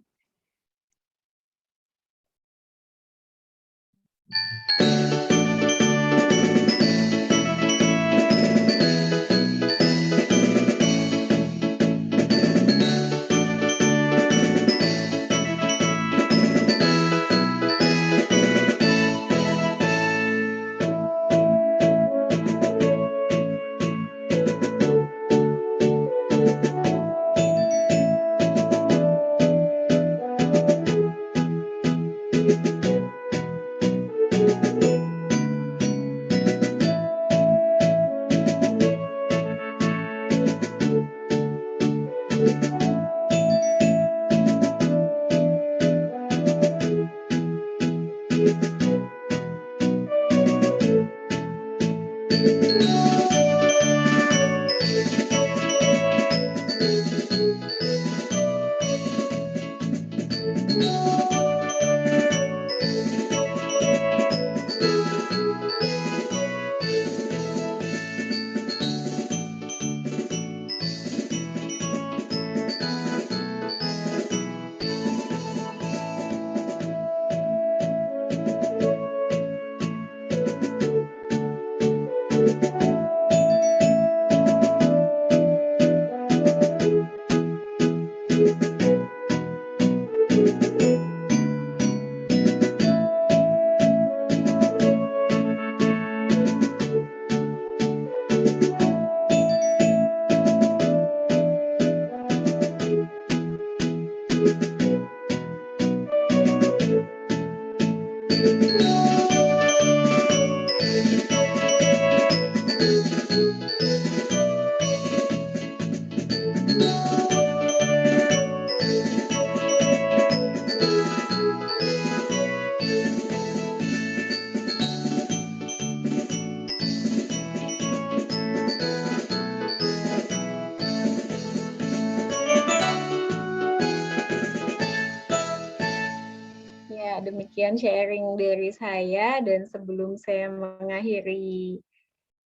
Ya, demikian sharing dari saya, dan sebelum saya mengakhiri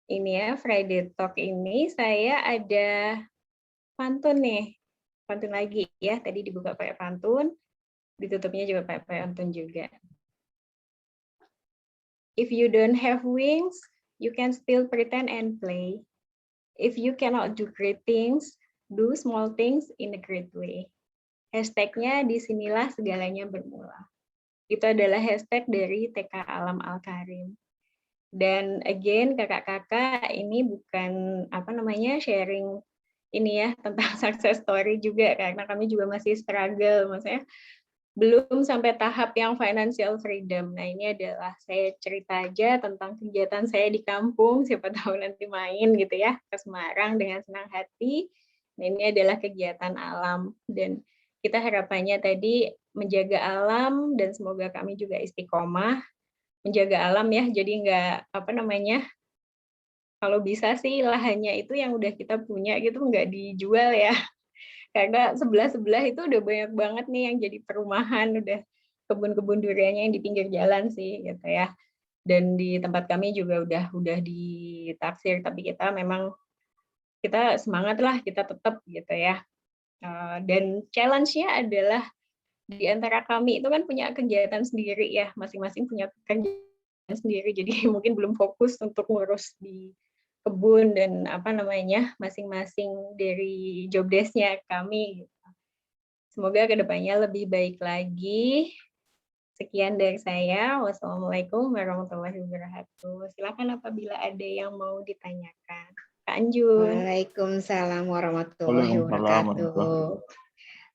ini ya Friday Talk ini, saya ada pantun nih. Pantun lagi ya, tadi dibuka pakai pantun, ditutupnya juga pakai pantun juga. If you don't have wings, you can still pretend and play. If you cannot do great things, do small things in a great way. Hashtagnya disinilah segalanya bermula. Itu adalah hashtag dari TK Alam Al-Karim. Dan again kakak-kakak ini bukan sharing ini ya tentang success story juga, karena kami juga masih struggle, maksudnya belum sampai tahap yang financial freedom. Nah, ini adalah saya cerita aja tentang kegiatan saya di kampung, siapa tahu nanti main gitu ya ke Semarang dengan senang hati. Nah, ini adalah kegiatan alam, dan kita harapannya tadi menjaga alam, dan semoga kami juga istiqomah menjaga alam ya. Jadi nggak kalau bisa sih lahannya itu yang udah kita punya gitu nggak dijual ya. Karena sebelah-sebelah itu udah banyak banget nih yang jadi perumahan, udah kebun-kebun duriannya yang di pinggir jalan sih gitu ya. Dan di tempat kami juga udah ditaksir, tapi kita semangat lah, kita tetap gitu ya. Dan challenge-nya adalah di antara kami itu kan punya kegiatan sendiri ya, masing-masing punya kegiatan sendiri, jadi mungkin belum fokus untuk ngurus di kebun dan masing-masing dari job desk-nya kami. Semoga kedepannya lebih baik lagi. Sekian dari saya. Wassalamualaikum warahmatullahi wabarakatuh. Silakan apabila ada yang mau ditanyakan. Kak Anjun. Waalaikumsalam warahmatullahi wabarakatuh.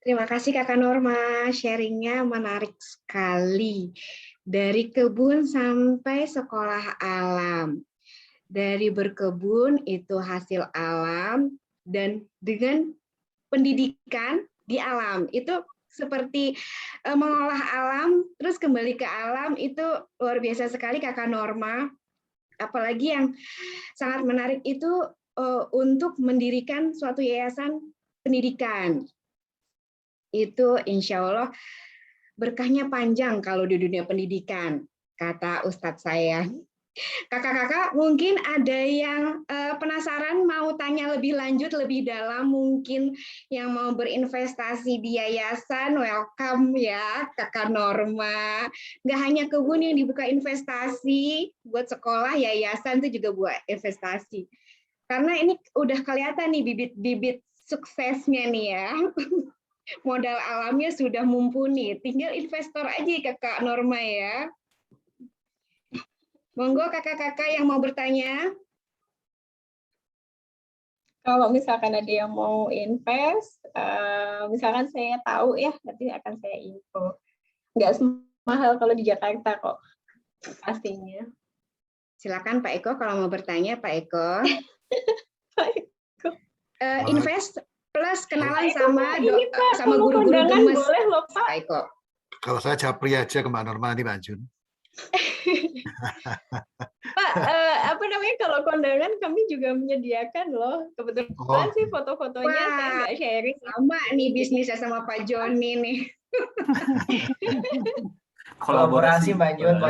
Terima kasih Kakak Norma, sharingnya menarik sekali. Dari kebun sampai sekolah alam. Dari berkebun itu hasil alam, dan dengan pendidikan di alam. Itu seperti mengolah alam, terus kembali ke alam, itu luar biasa sekali Kakak Norma. Apalagi yang sangat menarik itu untuk mendirikan suatu yayasan pendidikan. Itu insya Allah berkahnya panjang kalau di dunia pendidikan, kata Ustadz saya. Kakak-kakak mungkin ada yang penasaran mau tanya lebih lanjut, lebih dalam, mungkin yang mau berinvestasi di yayasan, welcome ya Kakak Norma. Nggak hanya kebun yang dibuka investasi, buat sekolah, yayasan itu juga buat investasi. Karena ini udah kelihatan nih bibit-bibit suksesnya nih ya. Modal alamnya sudah mumpuni, tinggal investor aja Kakak Norma ya. Monggo kakak-kakak yang mau bertanya. Kalau misalkan ada yang mau invest, misalkan saya tahu ya, nanti akan saya info. Nggak semahal kalau di Jakarta kok, pastinya. Silakan Pak Eko kalau mau bertanya Pak Eko. Pak Eko. Invest plus kenalan Pak Eko, sama ini, Pak, sama kalau guru-guru kondangan gemes. boleh loh, Pak. Pak Eko. Kalau saya japri aja ke Mbak Norma nih Mbak Jun. Pak, apa namanya, kalau kondangan kami juga menyediakan loh. Kebetulan sih foto-fotonya saya nggak sharing. Sama nih bisnisnya sama Pak Joni nih. Kolaborasi Mbak Jun.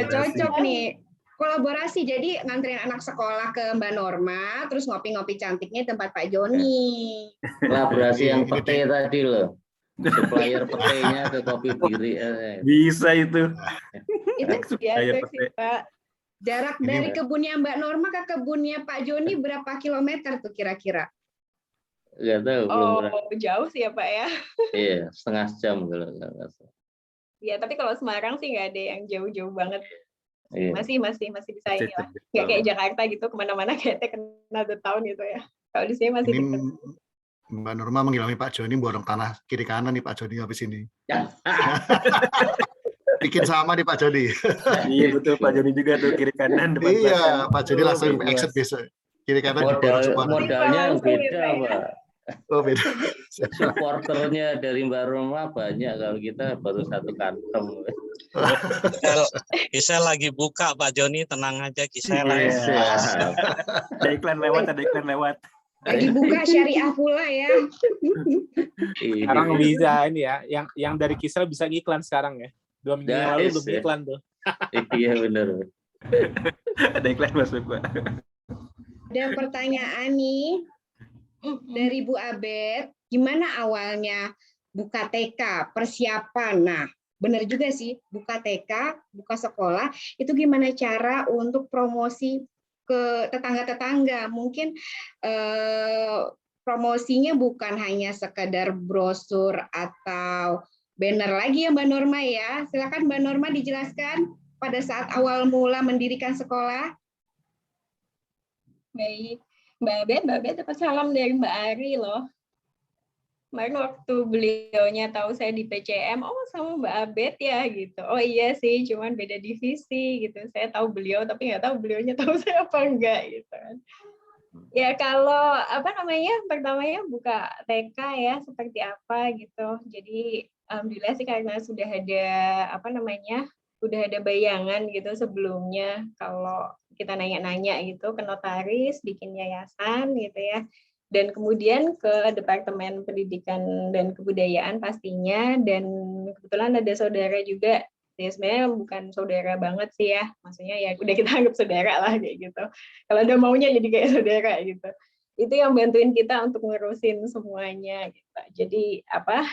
Cocok nih. Kolaborasi, jadi nganterin anak sekolah ke Mbak Norma, terus ngopi-ngopi cantiknya di tempat Pak Joni. Kolaborasi yang pete tadi loh. Supplier petenya ke kopi biri. Bisa itu. Itu biasa sih, Pak. Jarak dari kebunnya Mbak Norma ke kebunnya Pak Joni berapa kilometer tuh kira-kira? Nggak tahu. Jauh sih ya Pak ya. Iya, setengah jam kalau nggak salah. Iya, tapi kalau Semarang sih nggak ada yang jauh-jauh banget. Iya. Masih bisa ini lah. Nggak kayak Jakarta gitu, kemana-mana kayak kenal the town gitu ya. Kalau di sini masih ini Mbak Norma mengilami Pak Joni borong tanah kiri kanan nih Pak Joni habis ini. Bikin sama nih Pak Joni. Iya betul Pak Joni juga tuh kiri kanan depan belakang. Iya Pak Joni langsung exit besok. Kiri kanan diborong semua. Modalnya beda Pak. Oh beda. Supporternya dari Mbak Norma banyak, kalau kita baru satu kantong. Kisah lagi buka Pak Joni, tenang aja Kisah lah. Ada iklan lewat. Lagi buka syariah pula ya. Sekarang bisa ini ya, yang dari Kisah bisa iklan sekarang ya. 2 minggu yang lalu belum iklan tuh. Iya benar. Ada iklan masuk Pak. Ada pertanyaan nih dari Bu Abed, gimana awalnya buka TK, persiapan? Nah, benar juga sih, buka TK, buka sekolah, itu gimana cara untuk promosi ke tetangga-tetangga? Mungkin promosinya bukan hanya sekedar brosur atau banner lagi ya Mbak Norma ya. Silakan Mbak Norma dijelaskan pada saat awal mula mendirikan sekolah. Baik, Mbak Abed dapat salam dari Mbak Ari loh. Kemarin waktu beliaunya tahu saya di PCM, oh sama Mbak Abed ya gitu. Oh iya sih, cuman beda divisi gitu. Saya tahu beliau tapi nggak tahu beliaunya tahu saya apa enggak gitu kan. Ya kalau apa namanya, pertamanya buka TK ya seperti apa gitu. Jadi alhamdulillah sih karena sudah ada apa namanya, udah ada bayangan gitu sebelumnya kalau kita nanya-nanya gitu ke notaris, bikin yayasan gitu ya. Dan kemudian ke Departemen Pendidikan dan Kebudayaan pastinya, dan kebetulan ada saudara juga. Ya sebenarnya bukan saudara banget sih ya, maksudnya ya udah kita anggap saudara lah kayak gitu. Kalau ada maunya jadi kayak saudara gitu. Itu yang bantuin kita untuk ngurusin semuanya gitu. Jadi apa?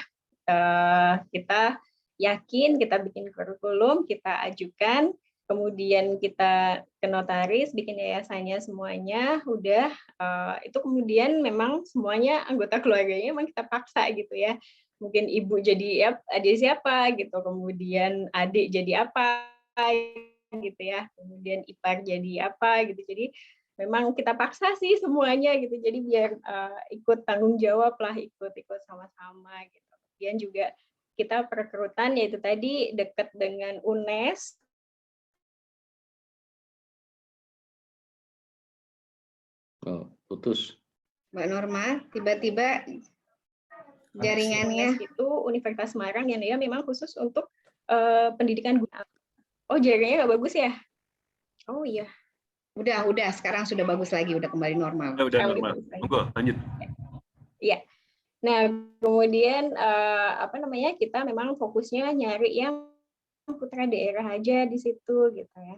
Kita yakin, kita bikin kurikulum, kita ajukan, kemudian kita ke notaris, bikin yayasannya semuanya, udah itu kemudian memang semuanya anggota keluarganya memang kita paksa gitu ya. Mungkin ibu jadi adik siapa gitu, kemudian adik jadi apa gitu ya, kemudian ipar jadi apa gitu. Jadi memang kita paksa sih semuanya gitu. Jadi biar ikut tanggung jawab lah, ikut sama-sama gitu. Kemudian juga kita perekrutan yaitu tadi dekat dengan UNES. Oh, putus. Mbak Norma, tiba-tiba jaringannya. Itu Universitas Semarang yang dia memang khusus untuk pendidikan guna. Oh, jaringannya nggak bagus ya? Oh iya. Udah, sekarang sudah bagus lagi, udah kembali normal. Udah normal. Monggo, lanjut. Iya. Nah, kemudian apa namanya? Kita memang fokusnya nyari yang putra daerah aja di situ gitu ya.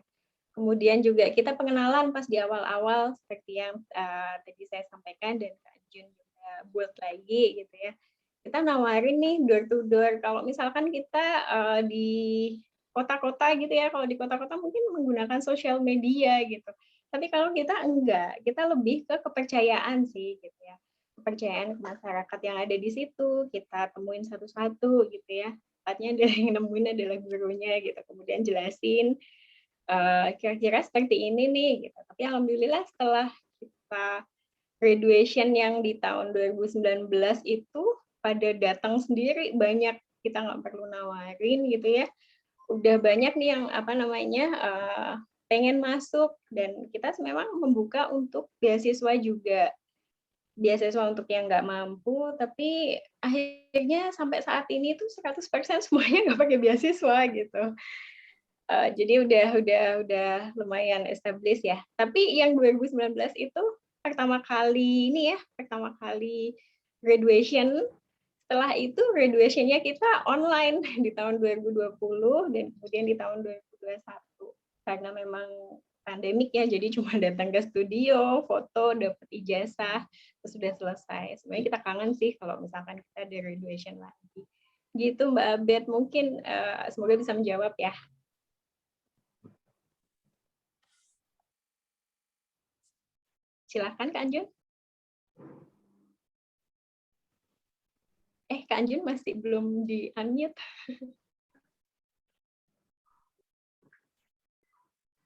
Kemudian juga kita pengenalan pas di awal-awal seperti yang tadi saya sampaikan dan Kak Jun juga buat lagi gitu ya. Kita nawarin nih door to door. Kalau misalkan kita di kota-kota gitu ya, kalau di kota-kota mungkin menggunakan sosial media gitu. Tapi kalau kita enggak, kita lebih ke kepercayaan sih gitu ya. Kepercayaan ke masyarakat yang ada di situ, kita temuin satu-satu gitu ya. Tepatnya dari yang nemuin adalah gurunya gitu. Kemudian jelasin kira-kira seperti ini nih gitu. Tapi alhamdulillah setelah kita graduation yang di tahun 2019 itu pada datang sendiri, banyak, kita nggak perlu nawarin gitu ya. Udah banyak nih yang pengen masuk, dan kita memang membuka untuk beasiswa juga. Beasiswa untuk yang nggak mampu, tapi akhirnya sampai saat ini tuh 100% semuanya nggak pakai beasiswa gitu. Jadi udah lumayan established ya. Tapi yang 2019 itu pertama kali graduation. Setelah itu graduation-nya kita online di tahun 2020 dan kemudian di tahun 2021. Karena memang pandemik ya, jadi cuma datang ke studio, foto, dapat ijazah, terus sudah selesai. Sebenarnya kita kangen sih kalau misalkan kita ada graduation lagi. Gitu Mbak Abed, mungkin semoga bisa menjawab ya. Silakan Kak Anjun. Kak Anjun masih belum di-unmute.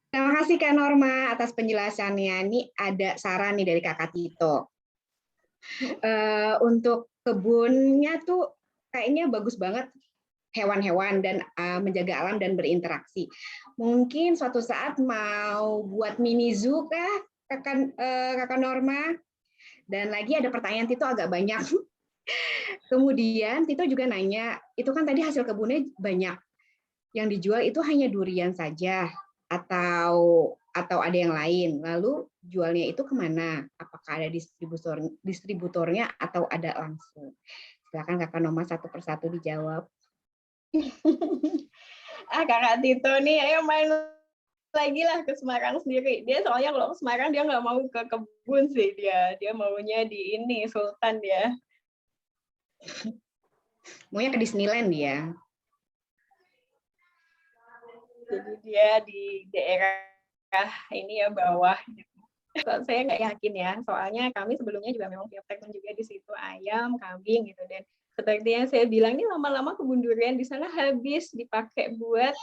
Terima kasih Kak Norma atas penjelasannya. Ini ada saran nih dari Kakak Tito. Untuk kebunnya tuh kayaknya bagus banget, hewan-hewan dan menjaga alam dan berinteraksi. Mungkin suatu saat mau buat mini zoo kah Kakak Norma? Dan lagi ada pertanyaan Tito agak banyak. Kemudian Tito juga nanya, itu kan tadi hasil kebunnya banyak. Yang dijual itu hanya durian saja atau ada yang lain. Lalu jualnya itu kemana? Apakah ada distributornya atau ada langsung? Silakan Kakak Norma satu persatu dijawab. Kakak Tito nih, ayo main lagi lah ke Semarang sendiri. Dia soalnya kalau ke Semarang dia nggak mau ke kebun sih dia maunya di ini Sultan dia. Maunya ke Disneyland dia. Jadi dia di daerah ini ya bawah. Saya nggak yakin ya, soalnya kami sebelumnya juga memang punya praktek juga di situ ayam, kambing gitu, dan seperti yang saya bilang nih lama-lama kebun durian di sana habis dipakai buat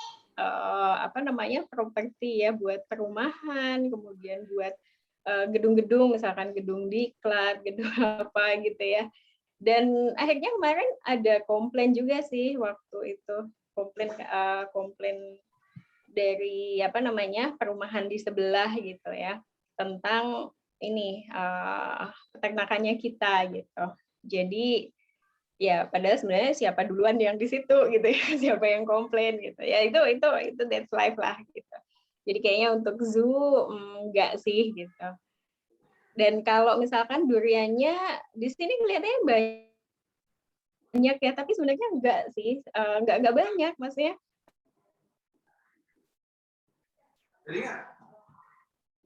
properti ya, buat perumahan, kemudian buat gedung-gedung, misalkan gedung diklat, gedung apa gitu ya. Dan akhirnya kemarin ada komplain juga sih waktu itu, komplain dari perumahan di sebelah gitu ya, tentang ini peternakannya kita gitu. Jadi ya padahal sebenarnya siapa duluan yang di situ gitu ya, siapa yang komplain gitu ya, itu that's life lah gitu. Jadi kayaknya untuk zoo enggak sih gitu. Dan kalau misalkan duriannya di sini kelihatannya banyak ya, tapi sebenarnya enggak sih, enggak banyak maksudnya.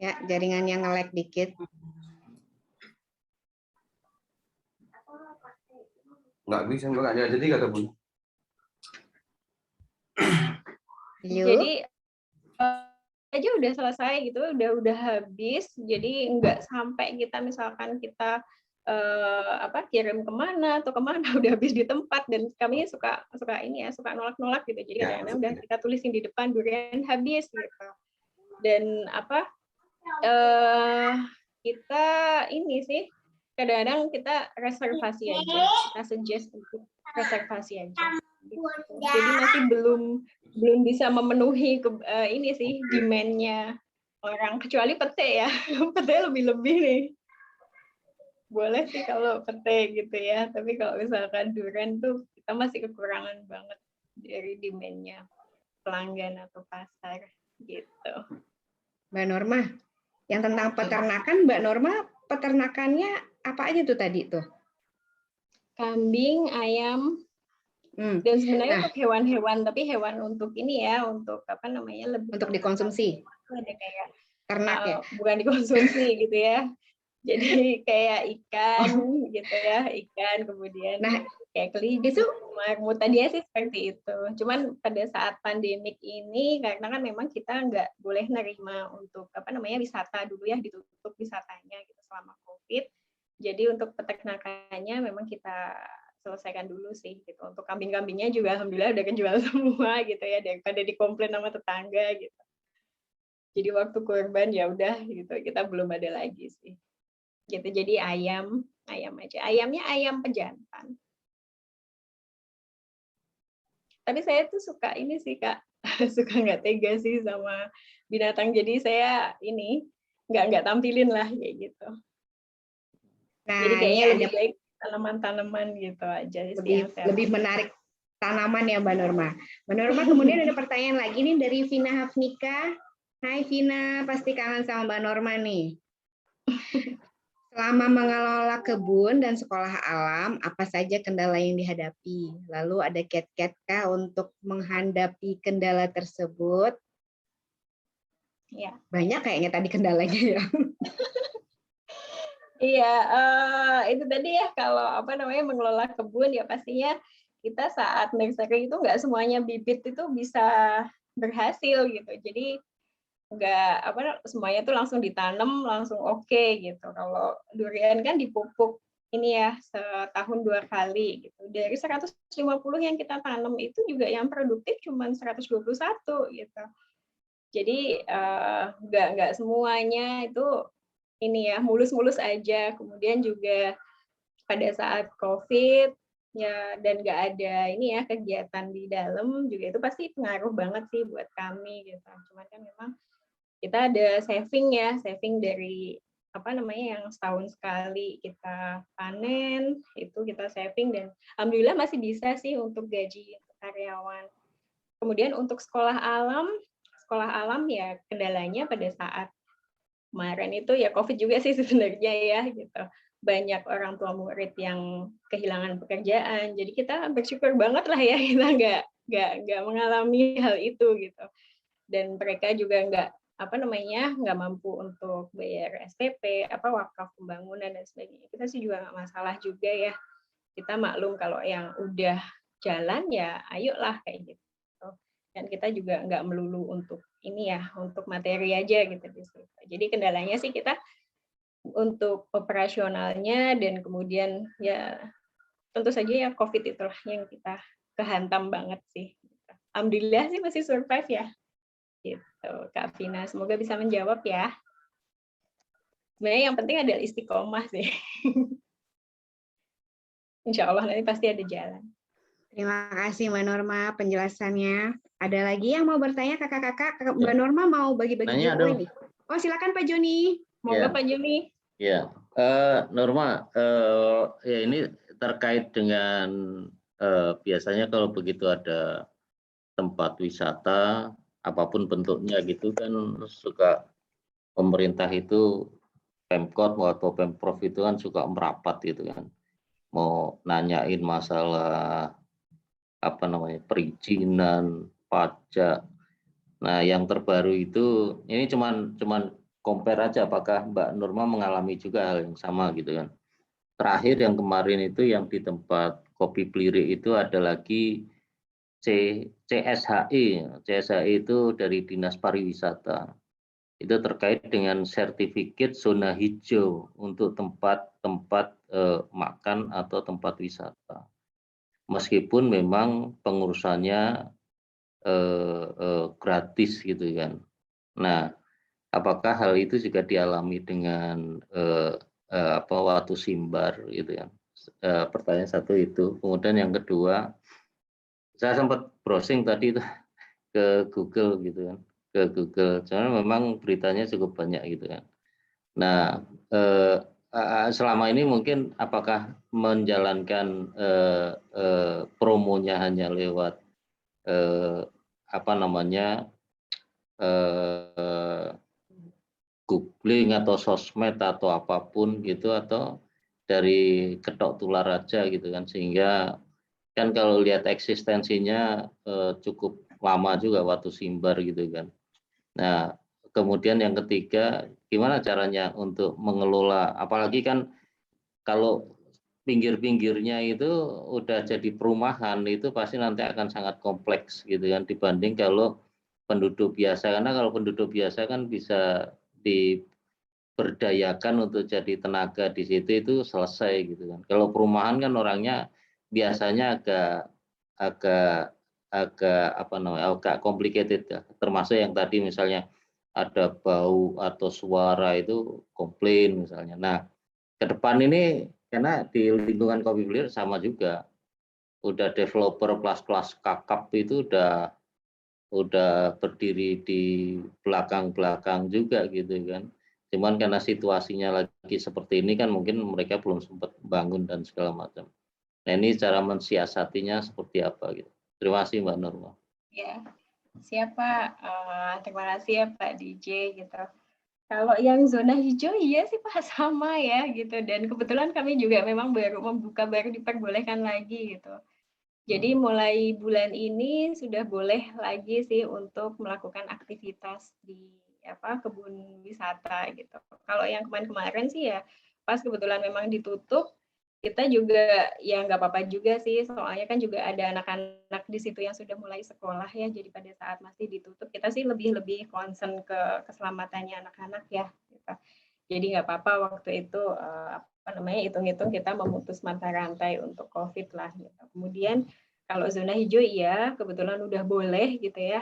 Ya, jaringan yang nge-lag dikit. Nggak bisa, nggak jadi kata Bu. Jadi aja udah selesai gitu, udah habis. Jadi nggak sampai kita misalkan kita kirim kemana atau kemana, udah habis di tempat. Dan kami suka nolak-nolak gitu. Jadi kadang-kadang udah kita tulisin di depan durian habis gitu. Dan kita ini sih kadang-kadang kita reservasi aja, kita suggest untuk reservasi aja. Jadi masih belum bisa memenuhi ini sih demand-nya orang, kecuali pete ya. Pete lebih nih. Boleh sih kalau pete gitu ya, tapi kalau misalkan durian tuh kita masih kekurangan banget dari demand-nya pelanggan atau pasar gitu. Mbak Norma, yang tentang peternakan, Mbak Norma, peternakannya apa aja tuh tadi tuh? Kambing, ayam, dan sebenarnya untuk hewan-hewan, tapi hewan untuk ini ya, untuk lebih untuk dikonsumsi. itu ada kayak Ternak ya? bukan dikonsumsi gitu ya. Jadi kayak ikan gitu ya, ikan kemudian Nah, kayak kelinci, marmut tadinya sih seperti itu. Cuman pada saat pandemik ini karena kan memang kita nggak boleh nerima untuk wisata dulu ya, ditutup wisatanya gitu selama COVID. Jadi untuk peternakannya memang kita selesaikan dulu sih gitu. Untuk kambing-kambingnya juga alhamdulillah udah kejual semua gitu ya, daripada dikomplain sama tetangga gitu. Jadi waktu kurban ya udah gitu, kita belum ada lagi sih. Gitu. Jadi ayam aja. Ayamnya ayam pejantan. Tapi saya tuh suka ini sih Kak, suka nggak tega sih sama binatang. Jadi saya ini nggak tampilin lah kayak gitu. Nah, Jadi ini kayaknya ada lebih baik tanaman-tanaman gitu aja sih yang saya lebih menarik tanaman ya Mbak Norma. Mbak Norma, kemudian ada pertanyaan lagi nih dari Vina Hafnika. Hai Vina, pasti kangen sama Mbak Norma nih. Selama mengelola kebun dan sekolah alam, apa saja kendala yang dihadapi? Lalu ada kiat-kiat kah untuk menghadapi kendala tersebut? Ya. Banyak kayaknya tadi kendalanya ya. Iya, itu tadi ya kalau mengelola kebun ya pastinya kita saat nursery itu nggak semuanya bibit itu bisa berhasil gitu. Jadi nggak semuanya tuh langsung ditanam langsung oke gitu. Kalau durian kan dipupuk ini ya setahun 2 kali gitu. Dari 150 yang kita tanam itu juga yang produktif cuma 121 gitu. Jadi nggak semuanya itu ini ya mulus-mulus aja. Kemudian juga pada saat COVID ya dan nggak ada ini ya kegiatan di dalam juga itu pasti pengaruh banget sih buat kami gitu. Cuman kan memang kita ada saving dari yang setahun sekali kita panen, itu kita saving dan alhamdulillah masih bisa sih untuk gaji karyawan. Kemudian untuk sekolah alam ya kendalanya pada saat kemarin itu ya COVID juga sih sebenarnya ya gitu. Banyak orang tua murid yang kehilangan pekerjaan. Jadi kita bersyukur banget lah ya kita nggak mengalami hal itu gitu. Dan mereka juga nggak mampu untuk bayar SPP, wakaf pembangunan dan sebagainya. Kita sih juga nggak masalah juga ya. Kita maklum kalau yang udah jalan ya, ayolah kayak gitu. Dan kita juga nggak melulu untuk ini ya, untuk materi aja gitu. Jadi kendalanya sih kita untuk operasionalnya dan kemudian ya tentu saja ya COVID itulah yang kita kehantam banget sih. Alhamdulillah sih masih survive ya. Gitu, Kak Vina. Semoga bisa menjawab ya. Sebenarnya yang penting adalah istiqomah sih. Insya Allah nanti pasti ada jalan. Terima kasih Mbak Norma penjelasannya. Ada lagi yang mau bertanya kakak-kakak? Mbak Norma mau bagi-bagi giveaway nih. Oh silakan Pak Joni. Monggo Pak Joni. Ya, Norma, ya ini terkait dengan biasanya kalau begitu ada tempat wisata apapun bentuknya gitu kan suka pemerintah itu Pemkot atau Pemprov itu kan suka merapat gitu kan mau nanyain masalah perizinan pajak. Nah yang terbaru itu ini cuman compare aja apakah Mbak Norma mengalami juga hal yang sama gitu kan. Terakhir yang kemarin itu yang di tempat Kopi Blirik itu ada lagi CSHI itu dari Dinas Pariwisata. Itu terkait dengan sertifikat zona hijau untuk tempat-tempat makan atau tempat wisata. Meskipun memang pengurusannya gratis gitu kan. Nah, apakah hal itu juga dialami dengan Watu Simbar gitu kan? Pertanyaan satu itu. Kemudian yang kedua, saya sempat browsing tadi itu ke Google gitu kan, karena memang beritanya cukup banyak gitu kan. Nah, selama ini mungkin apakah menjalankan promonya hanya lewat googling atau sosmed atau apapun gitu atau dari ketok tular aja gitu kan, sehingga kan kalau lihat eksistensinya cukup lama juga Watu Simbar gitu kan. Nah kemudian yang ketiga, gimana caranya untuk mengelola, apalagi kan kalau pinggir-pinggirnya itu udah jadi perumahan, itu pasti nanti akan sangat kompleks gitu kan, dibanding kalau penduduk biasa. Karena kalau penduduk biasa kan bisa diberdayakan untuk jadi tenaga di situ, itu selesai gitu kan. Kalau perumahan kan orangnya biasanya agak agak complicated ya. Termasuk yang tadi misalnya ada bau atau suara itu komplain misalnya. Nah, ke depan ini karena di lingkungan Kopi Clear sama juga, udah developer kelas-kelas kakap itu udah berdiri di belakang-belakang juga gitu kan. Cuman karena situasinya lagi seperti ini kan mungkin mereka belum sempat bangun dan segala macam. Nah, ini cara mensiasatinya seperti apa gitu. Terima kasih Mbak Norma. Ya, siapa? Terima kasih ya Pak DJ gitu. Kalau yang zona hijau iya sih Pak sama ya gitu, dan kebetulan kami juga memang baru membuka, baru diperbolehkan lagi gitu. Jadi mulai bulan ini sudah boleh lagi sih untuk melakukan aktivitas di kebun wisata gitu. Kalau yang kemarin-kemarin sih ya pas kebetulan memang ditutup, kita juga ya nggak apa-apa juga sih, soalnya kan juga ada anak-anak di situ yang sudah mulai sekolah ya, jadi pada saat masih ditutup kita sih lebih concern ke keselamatannya anak-anak ya gitu. Jadi nggak apa-apa waktu itu hitung-hitung kita memutus mata rantai untuk COVID lah gitu. Kemudian kalau zona hijau iya kebetulan udah boleh gitu ya,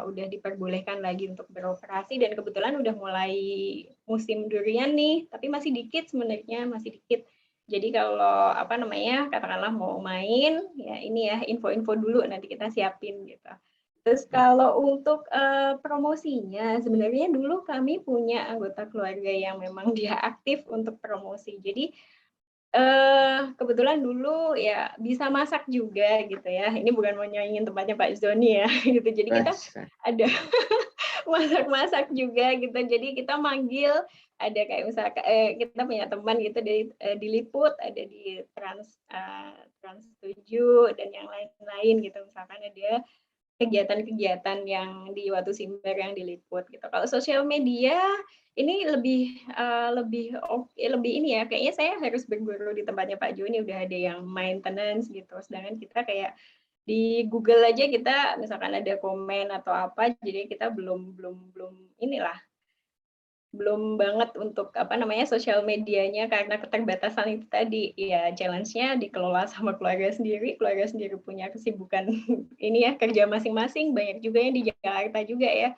udah diperbolehkan lagi untuk beroperasi, dan kebetulan udah mulai musim durian nih, tapi masih dikit sebenarnya, masih dikit. Jadi kalau katakanlah mau main ya ini ya info-info dulu nanti kita siapin gitu. Terus kalau untuk promosinya sebenarnya dulu kami punya anggota keluarga yang memang dia aktif untuk promosi. Jadi kebetulan dulu ya bisa masak juga gitu ya. Ini bukan mau nyanyiin tempatnya Pak Zoni ya gitu. Jadi kita ada masak-masak juga gitu. Jadi kita manggil, ada kayak misalkan kita punya teman gitu di Liput, ada di Trans 7 dan yang lain-lain gitu. Misalkan ada kegiatan-kegiatan yang di Watu Simbar yang diliput gitu. Kalau sosial media ini lebih ini ya, kayaknya saya harus berguru di tempatnya Pak Joni, udah ada yang maintenance gitu. Sedangkan kita kayak di Google aja kita misalkan ada komen atau apa, jadi kita belum banget untuk sosial medianya karena keterbatasan itu tadi. Ya challenge-nya dikelola sama keluarga sendiri punya kesibukan ini ya, kerja masing-masing, banyak juga yang di Jakarta juga ya.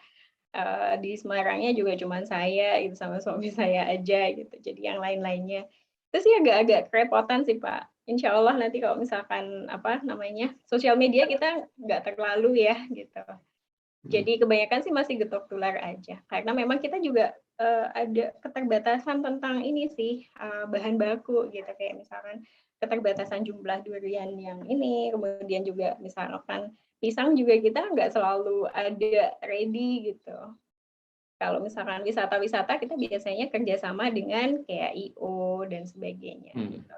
Di Semarangnya juga cuma saya itu sama suami saya aja gitu. Jadi yang lain-lainnya itu sih agak kerepotan sih Pak. Insya Allah nanti kalau misalkan sosial media kita nggak terlalu ya gitu. Jadi kebanyakan sih masih getok tular aja, karena memang kita juga ada keterbatasan tentang ini sih, bahan baku gitu, kayak misalkan keterbatasan jumlah durian yang ini, kemudian juga misalkan pisang juga kita nggak selalu ada ready gitu. Kalau misalkan wisata-wisata kita biasanya kerjasama dengan kayak I.O. dan sebagainya gitu.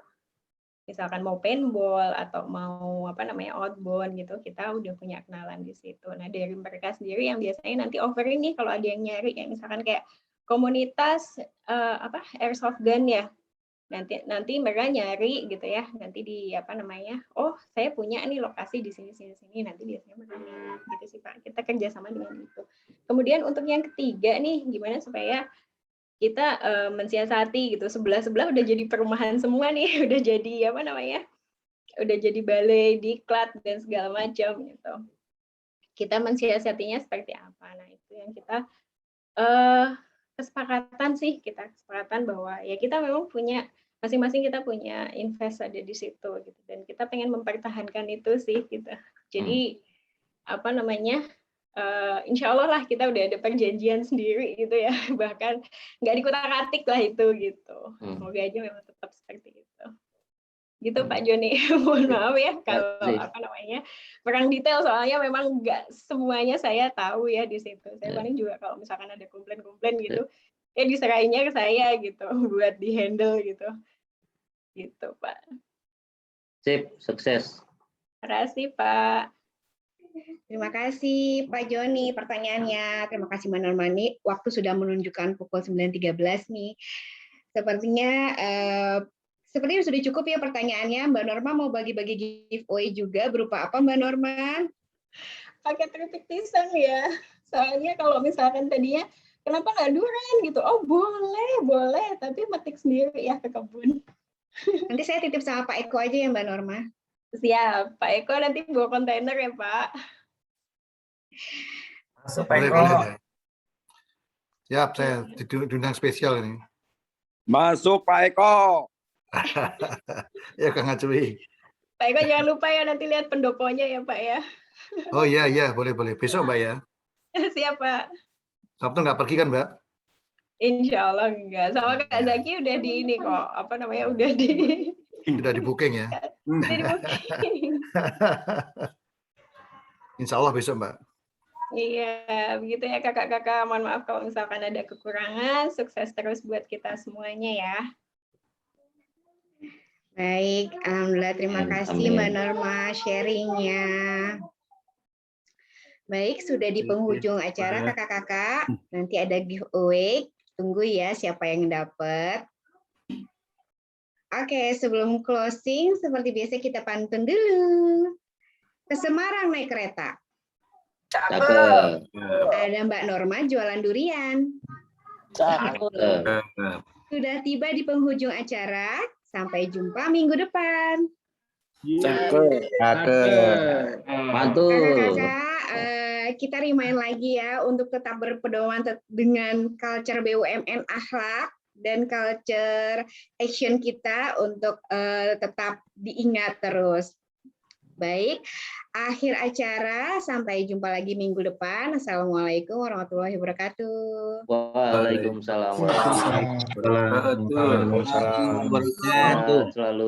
Misalkan mau paintball atau mau outbound gitu, kita udah punya kenalan di situ. Nah dari mereka sendiri yang biasanya nanti offering nih kalau ada yang nyari, kayak misalkan kayak komunitas airsoft gun ya, nanti mereka nyari gitu ya, nanti di oh saya punya nih lokasi di sini, nanti biasanya mereka gitu sih Pak. Kita kerjasama dengan itu. Kemudian untuk yang ketiga nih, gimana supaya kita mensiasati gitu, sebelah udah jadi perumahan semua nih, udah jadi udah jadi balai, diklat dan segala macam gitu. Kita mensiasatinya seperti apa? Nah itu yang kita kesepakatan bahwa ya kita memang punya masing-masing, kita punya invest ada di situ gitu, dan kita pengen mempertahankan itu sih gitu. Jadi insya Allah lah kita udah ada perjanjian sendiri gitu ya, bahkan nggak dikutak-atik lah itu gitu. Semoga aja memang tetap seperti itu. Gitu Pak Joni. Mohon maaf ya kalau kurang detail, soalnya memang nggak semuanya saya tahu ya di situ. Saya paling juga kalau misalkan ada komplain gitu, ya diserahinnya ke saya gitu buat di handle gitu. Gitu Pak. Sip, sukses. Terima kasih Pak. Terima kasih Pak Joni pertanyaannya. Terima kasih Mbak Normani. Waktu sudah menunjukkan pukul 9.13 nih. Sepertinya sudah cukup ya pertanyaannya. Mbak Norma mau bagi-bagi giveaway juga berupa apa Mbak Norma? Pakai keripik pisang ya. Soalnya kalau misalkan tadinya kenapa nggak durian gitu? Oh boleh, tapi metik sendiri ya ke kebun. Nanti saya titip sama Pak Eko aja ya Mbak Norma. Siap, Pak Eko nanti bawa kontainer ya Pak. Boleh, boleh. Siap, saya diundang spesial ini. Masuk Pak Eko. Ya Kang Acui. Pak Eko jangan lupa ya nanti lihat pendoponya ya Pak ya. Oh iya, boleh. Besok Mbak ya. Siap Pak. Sabtu nggak pergi kan Mbak? Insya Allah enggak. Sama Kak Zaki udah di ini kok. Apa namanya? Udah di booking ya. Udah di booking. Insya Allah besok Mbak. Iya, begitu ya kakak-kakak. Mohon maaf kalau misalkan ada kekurangan. Sukses terus buat kita semuanya ya. Baik, alhamdulillah terima kasih Mbak Norma sharingnya. Baik, sudah di penghujung acara kakak-kakak. Nanti ada giveaway. Tunggu ya siapa yang dapat. Oke, sebelum closing, seperti biasa kita pantun dulu. Ke Semarang naik kereta. Cakep. Ada Mbak Norma jualan durian. Cakep. Sudah tiba di penghujung acara. Sampai jumpa minggu depan. Cakep. Mantul. Kakak-kakak, kita remind lagi ya untuk tetap berpedoman dengan culture BUMN akhlak dan culture action kita untuk tetap diingat terus. Baik, akhir acara, sampai jumpa lagi minggu depan. Assalamualaikum warahmatullahi wabarakatuh. Waalaikumsalam warahmatullahi wabarakatuh. Selalu.